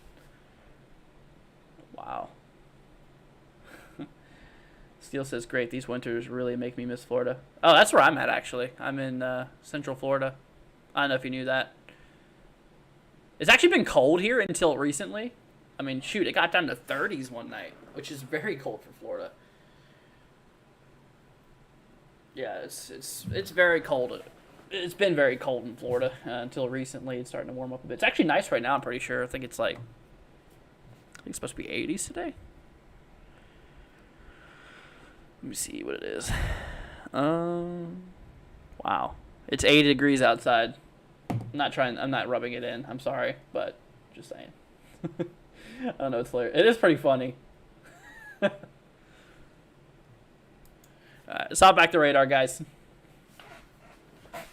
[SPEAKER 1] Wow. Steele says, great, these winters really make me miss Florida. Oh, that's where I'm at, actually. I'm in Central Florida. I don't know if you knew that. It's actually been cold here until recently. I mean, shoot, it got down to 30s one night, which is very cold for Florida. Yeah, it's very cold. It's been very cold in Florida until recently. It's starting to warm up a bit. It's actually nice right now, I'm pretty sure. I think it's supposed to be 80s today. Let me see what it is. Wow. It's 80 degrees outside. I'm not rubbing it in. I'm sorry, but just saying. I don't know, it's hilarious. It is pretty funny. Alright, let's hop back to radar, guys. Like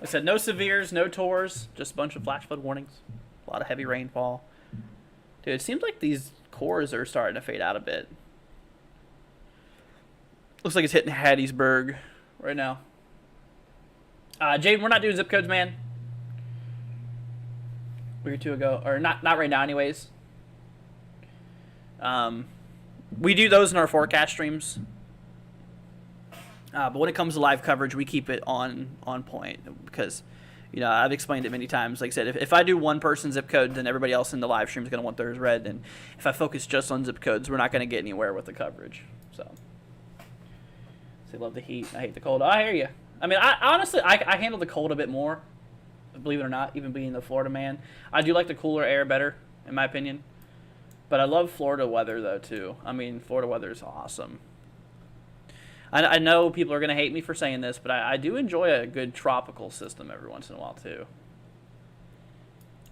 [SPEAKER 1] I said, no severes, no tours, just a bunch of flash flood warnings. A lot of heavy rainfall. Dude, it seems like these cores are starting to fade out a bit. Looks like it's hitting Hattiesburg right now. Jaden, we're not doing zip codes, man. A week or two ago, or not right now, anyways. We do those in our forecast streams, but when it comes to live coverage, we keep it on point because, you know, I've explained it many times. Like I said, if I do one person's zip code, then everybody else in the live stream is going to want theirs read, and if I focus just on zip codes, we're not going to get anywhere with the coverage. So they love the heat. I hate the cold. I hear you. I mean, I honestly handle the cold a bit more, believe it or not, even being the Florida man. I do like the cooler air better, in my opinion. But I love Florida weather, though, too. I mean, Florida weather is awesome. I know people are going to hate me for saying this, but I do enjoy a good tropical system every once in a while, too.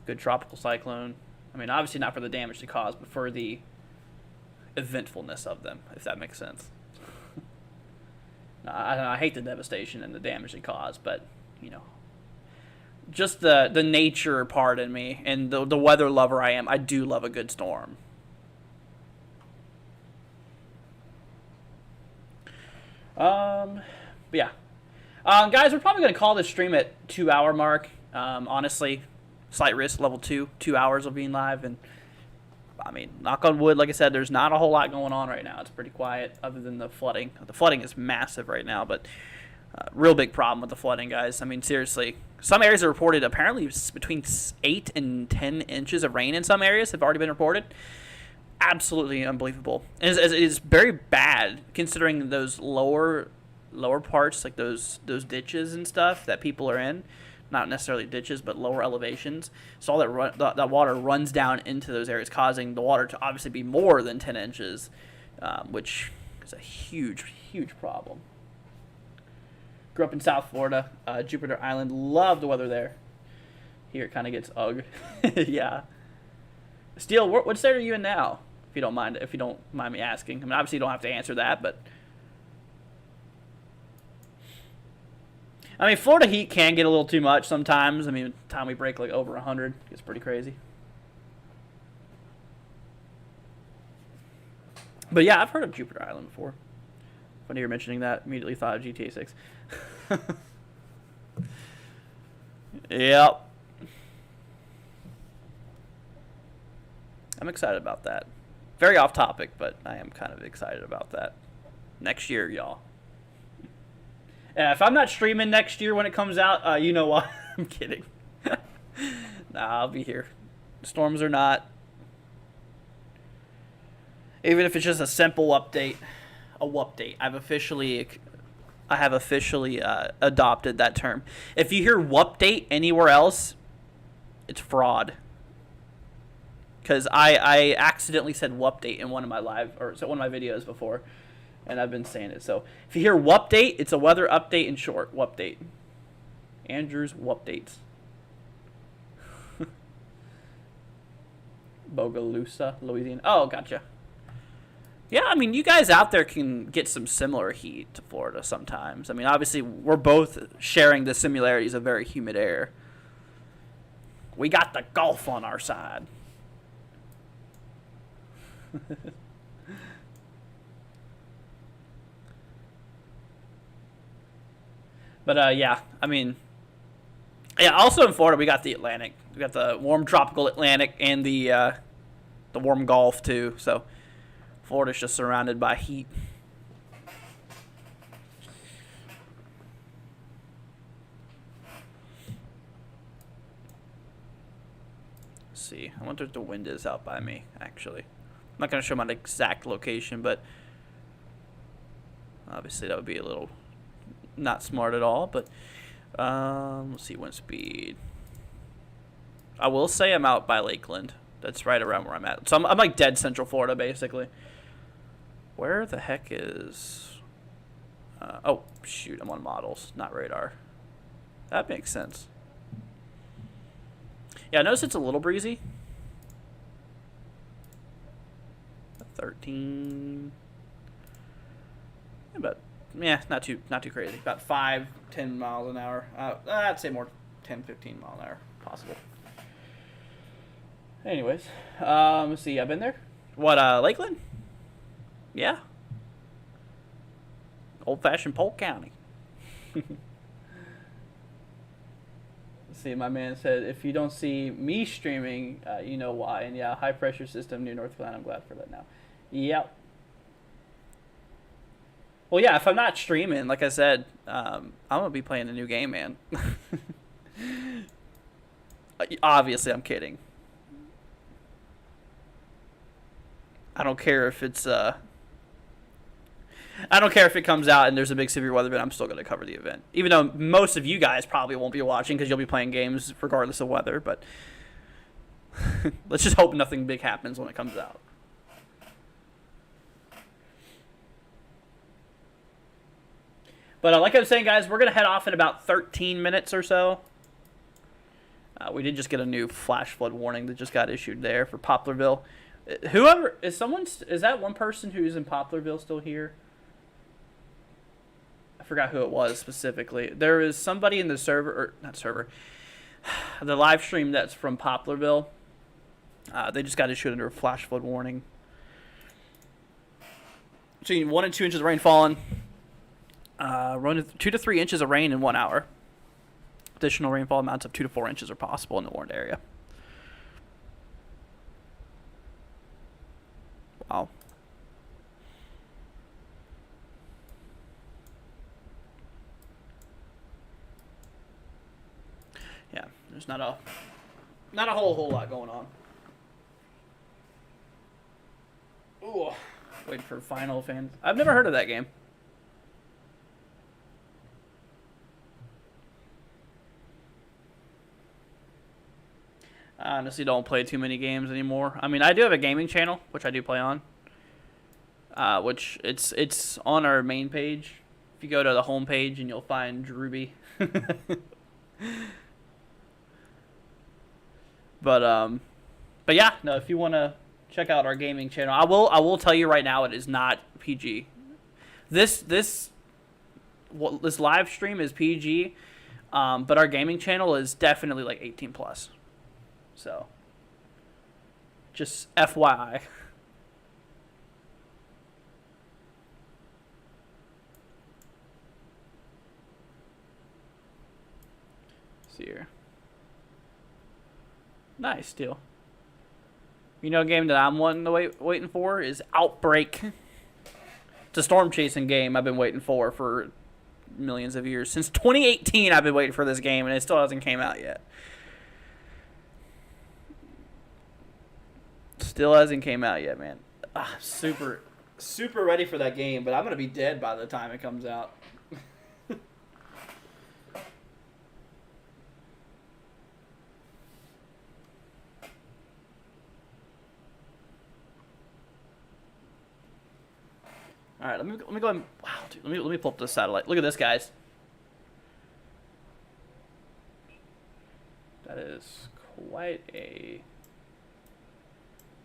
[SPEAKER 1] Good tropical cyclone. I mean, obviously not for the damage they cause, but for the eventfulness of them, if that makes sense. I hate the devastation and the damage they cause, but, you know, just the nature part in me and the weather lover I am, I do love a good storm. But yeah. Guys, we're probably going to call this stream at 2-hour mark. Honestly, slight risk, level 2, 2 hours of being live. And, I mean, knock on wood, like I said, there's not a whole lot going on right now. It's pretty quiet other than the flooding. The flooding is massive right now, but real big problem with the flooding, guys. I mean, seriously. Some areas are reported apparently between 8 and 10 inches of rain in some areas have already been reported. Absolutely unbelievable. And it's very bad considering those lower parts, like those ditches and stuff that people are in. Not necessarily ditches, but lower elevations. So all that water runs down into those areas, causing the water to obviously be more than 10 inches, which is a huge, huge problem. Grew up in South Florida, Jupiter Island. Love the weather there. Here it kind of gets ugh. Yeah. Steele, what state are you in now? If you don't mind me asking. I mean, obviously you don't have to answer that, but I mean, Florida heat can get a little too much sometimes. I mean, by the time we break like over 100, it gets pretty crazy. But yeah, I've heard of Jupiter Island before. When you were mentioning that, immediately thought of GTA 6. Yep. I'm excited about that. Very off topic, but I am kind of excited about that. Next year, y'all. Yeah, if I'm not streaming next year when it comes out, you know why. I'm kidding. Nah, I'll be here. Storms or not. Even if it's just a simple update. A wupdate. I have officially adopted that term. If you hear wupdate anywhere else, it's fraud. Because I accidentally said wupdate in one of my one of my videos before, and I've been saying it. So if you hear wupdate, it's a weather update in short. Wupdate. Andrew's wupdates. Bogalusa, Louisiana. Oh, gotcha. Yeah, I mean, you guys out there can get some similar heat to Florida sometimes. I mean, obviously, we're both sharing the similarities of very humid air. We got the Gulf on our side. But yeah, I mean, yeah. Also in Florida, we got the Atlantic. We got the warm tropical Atlantic and the warm Gulf too. So Florida's just surrounded by heat. Let's see, I wonder if the wind is out by me. Actually, I'm not gonna show my exact location, but obviously that would be a little not smart at all. But let's see, wind speed. I will say I'm out by Lakeland. That's right around where I'm at. So I'm like dead central Florida, basically. Where the heck is... oh, shoot. I'm on models, not radar. That makes sense. Yeah, I notice it's a little breezy. 13... But, yeah, not too crazy. About 5-10 miles an hour. I'd say more 10-15 miles an hour possible. Anyways, let's see. I've been there. What, Lakeland? Yeah. Old-fashioned Polk County. Let's see, my man said, if you don't see me streaming, you know why. And yeah, high-pressure system near North Carolina. I'm glad for that now. Yep. Well, yeah, if I'm not streaming, like I said, I'm going to be playing a new game, man. Obviously, I'm kidding. I don't care if it's I don't care if it comes out and there's a big severe weather event. I'm still going to cover the event, even though most of you guys probably won't be watching because you'll be playing games regardless of weather. But let's just hope nothing big happens when it comes out. But like I was saying, guys, we're going to head off in about 13 minutes or so. We did just get a new flash flood warning that just got issued there for Poplarville. Whoever is that one person who's in Poplarville still here? I forgot who it was specifically. There is somebody in the server, or not server, the live stream that's from Poplarville. They just got issued under a flash flood warning. Between 1 and 2 inches of rain falling. 2 to 3 inches of rain in 1 hour. Additional rainfall amounts of 2 to 4 inches are possible in the warned area. Wow. Yeah, there's not a whole lot going on. Ooh, waiting for Final Fan. I've never heard of that game. I honestly don't play too many games anymore. I mean, I do have a gaming channel, which I do play on. Which it's on our main page. If you go to the home page and you'll find Ruby. But yeah, no, if you want to check out our gaming channel, I will tell you right now, it is not PG. This live stream is PG, but our gaming channel is definitely like 18 plus. So, just FYI. See here. Nice deal. You know, a game that I'm waiting for is Outbreak. It's a storm chasing game I've been waiting for millions of years. Since 2018, I've been waiting for this game, and it still hasn't came out yet. Still hasn't came out yet, man. Super ready for that game, but I'm gonna be dead by the time it comes out. All right, let me go and wow, dude, let me pull up the satellite. Look at this, guys. That is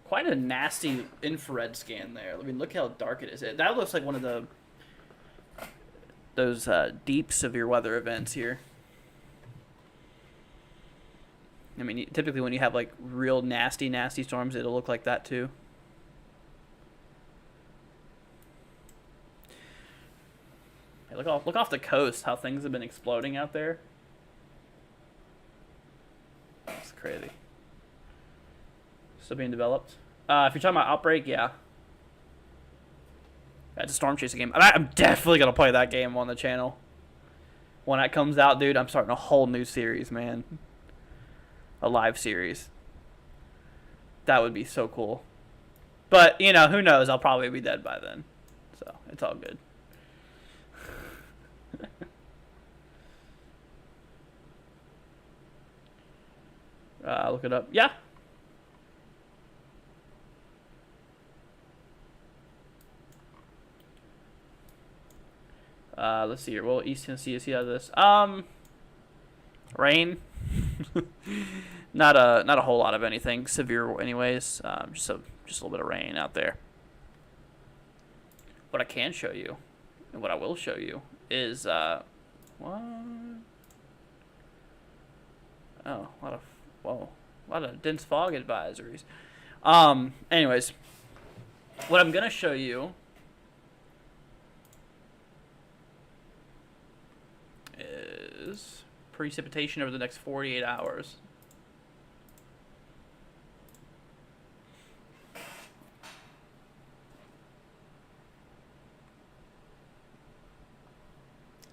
[SPEAKER 1] Quite a nasty infrared scan there. I mean, look how dark it is. That looks like one of those deep severe weather events here. I mean, typically when you have like real nasty storms, it'll look like that too. Hey, look off the coast, how things have been exploding out there. That's crazy. Still being developed. If you're talking about Outbreak, yeah. It's a storm chasing game. I'm definitely gonna play that game on the channel. When that comes out, dude, I'm starting a whole new series, man. A live series. That would be so cool. But, you know, who knows? I'll probably be dead by then. So, it's all good. Look it up. Yeah. Let's see here. Well, East Tennessee is out of this. Rain. not a whole lot of anything severe, anyways. Just a little bit of rain out there. What I can show you, and what I will show you, is what? Oh, a lot of dense fog advisories. Anyways, what I'm gonna show you is precipitation over the next 48 hours.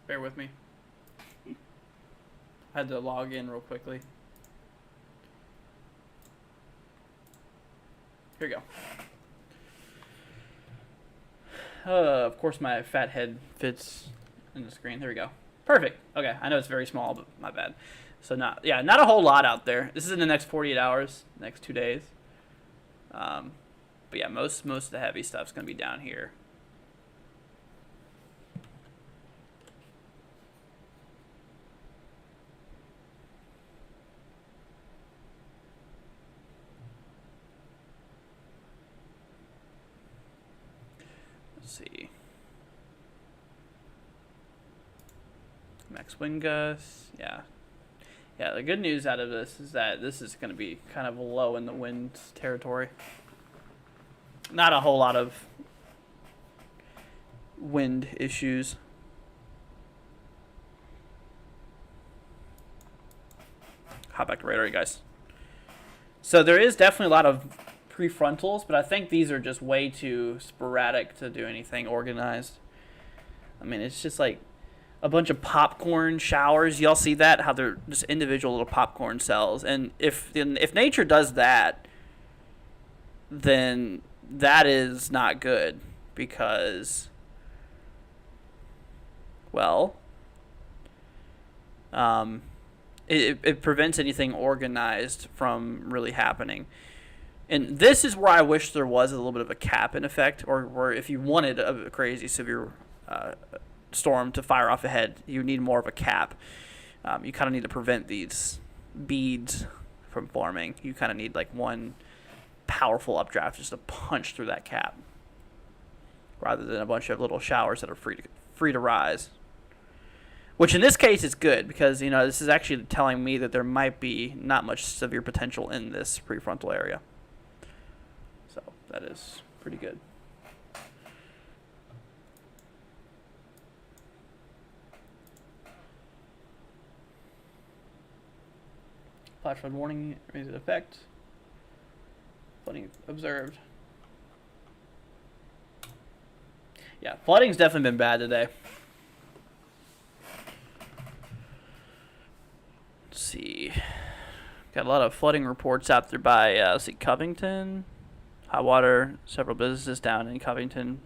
[SPEAKER 1] Bear with me. I had to log in real quickly. Here we go. Of course my fat head fits in the screen. There we go. Perfect. Okay, I know it's very small, but my bad. So not a whole lot out there. This is in the next 48 hours, next 2 days. But yeah, most of the heavy stuff's gonna be down here. Let's see. Max wind gusts, yeah. Yeah, the good news out of this is that this is going to be kind of low in the wind territory. Not a whole lot of wind issues. Hop back to radar, you guys. So there is definitely a lot of prefrontals, but I think these are just way too sporadic to do anything organized. I mean, it's just like a bunch of popcorn showers. Y'all see that? How they're just individual little popcorn cells. And if nature does that, then that is not good because, well, it prevents anything organized from really happening. And this is where I wish there was a little bit of a cap in effect, or where if you wanted a crazy severe storm to fire off ahead, you need more of a cap. You kind of need to prevent these beads from forming. You kind of need like one powerful updraft just to punch through that cap, rather than a bunch of little showers that are free to rise. Which in this case is good because, you know, this is actually telling me that there might be not much severe potential in this prefrontal area. So that is pretty good. Flash flood warning is in effect. Flooding observed. Yeah, flooding's definitely been bad today. Let's see. Got a lot of flooding reports out there by, let's see, Covington. Hot water, several businesses down in Covington.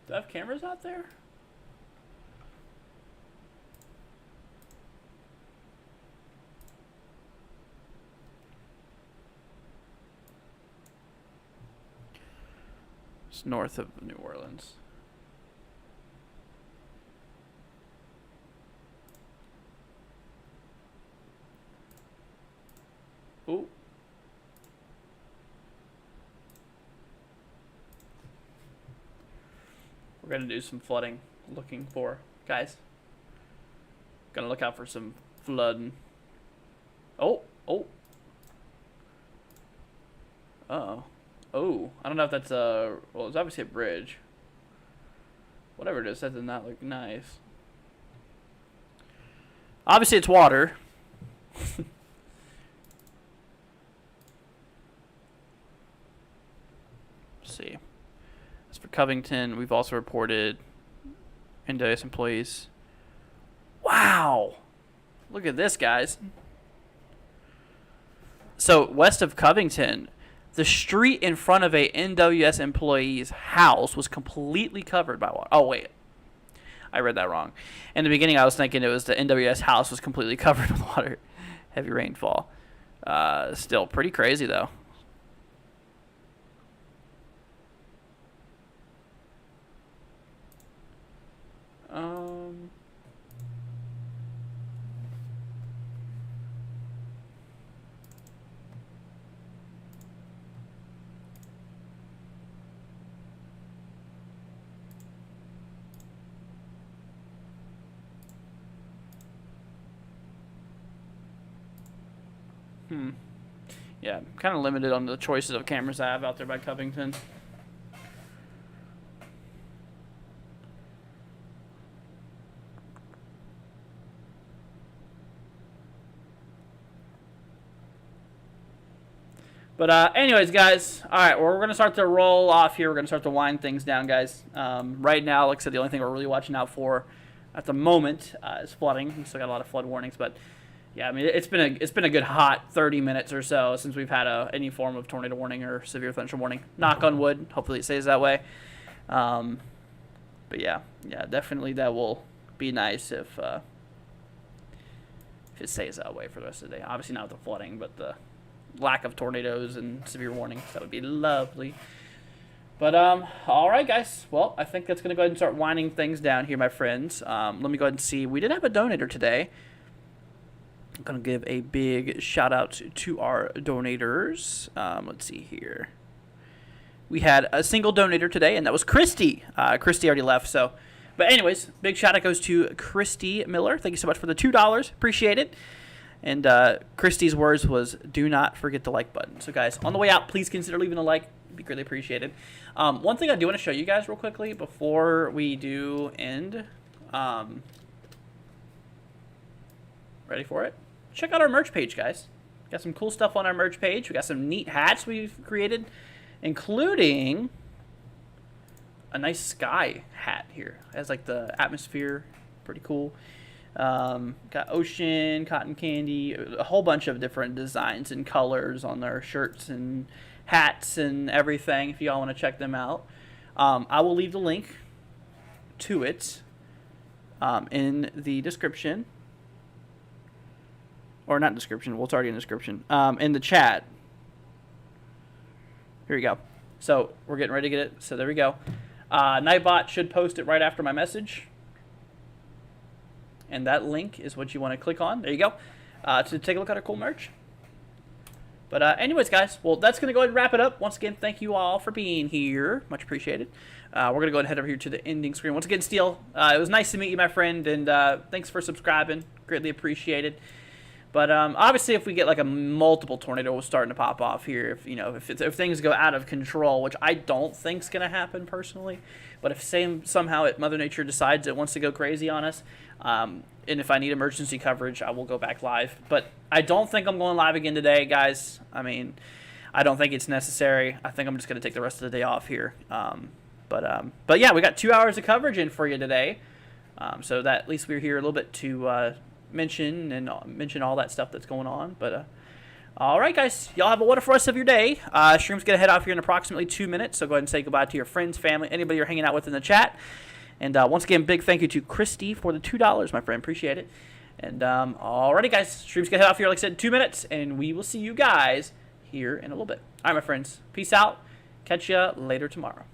[SPEAKER 1] Do I have cameras out there? It's north of New Orleans. Ooh. We're going to do some flooding. Looking for, guys. Gonna look out for some flooding. Oh. Uh-oh. Oh, I don't know if that's a... Well, it's obviously a bridge. Whatever it is, that does not look nice. Obviously, it's water. Let's see. As for Covington, we've also reported NWS employees. Wow! Look at this, guys. So, west of Covington, the street in front of a NWS employee's house was completely covered by water. Oh, wait. I read that wrong. In the beginning, I was thinking it was the NWS house was completely covered with water. Heavy rainfall. Still pretty crazy, though. Yeah, kind of limited on the choices of cameras I have out there by Covington. But anyways, guys, all right, well, we're going to start to roll off here. We're going to start to wind things down, guys. Right now, like I said, the only thing we're really watching out for at the moment is flooding. We still got a lot of flood warnings, but yeah, I mean, it's been a good hot 30 minutes or so since we've had any form of tornado warning or severe thunderstorm warning. Knock on wood. Hopefully it stays that way. But yeah, definitely that will be nice if it stays that way for the rest of the day. Obviously not with the flooding, but the lack of tornadoes and severe warnings, that would be lovely. But all right, guys. Well, I think that's gonna go ahead and start winding things down here, my friends. Let me go ahead and see. We did have a donator today. I'm going to give a big shout out to our donators. Let's see here. We had a single donator today, and that was Christy. Christy already left, so. But anyways, big shout out goes to Christy Miller. Thank you so much for the $2. Appreciate it. And Christy's words was, do not forget the like button. So, guys, on the way out, please consider leaving a like. It'd be greatly appreciated. One thing I do want to show you guys real quickly before we do end. Ready for it? Check out our merch page, guys. Got some cool stuff on our merch page. We got some neat hats we've created, including a nice sky hat here. It has like the atmosphere, pretty cool. Got ocean, cotton candy, a whole bunch of different designs and colors on our shirts and hats and everything. If y'all want to check them out, I will leave the link to it in the description. Or not description. Well, it's already in the description. In the chat. Here we go. So we're getting ready to get it. So there we go. Nightbot should post it right after my message. And that link is what you want to click on. There you go. To take a look at our cool merch. But anyways, guys. Well, that's going to go ahead and wrap it up. Once again, thank you all for being here. Much appreciated. We're going to go ahead and head over here to the ending screen. Once again, Steele, it was nice to meet you, my friend. And thanks for subscribing. Greatly appreciated. But obviously, if we get like a multiple tornado starting to pop off here, if things go out of control, which I don't think's gonna happen personally, but if somehow Mother Nature decides it wants to go crazy on us, and if I need emergency coverage, I will go back live. But I don't think I'm going live again today, guys. I mean, I don't think it's necessary. I think I'm just gonna take the rest of the day off here. But yeah, we got 2 hours of coverage in for you today, so that at least we're here a little bit to. Mention all that stuff that's going on. But all right, guys, y'all have a wonderful rest of your day. Stream's gonna head off here in approximately 2 minutes, so go ahead and say goodbye to your friends, family, anybody you're hanging out with in the chat. And once again, big thank you to Christy for the $2, my friend. Appreciate it. And alrighty, guys, stream's gonna head off here, like I said, in 2 minutes, and we will see you guys here in a little bit. All right, my friends, peace out. Catch ya later tomorrow.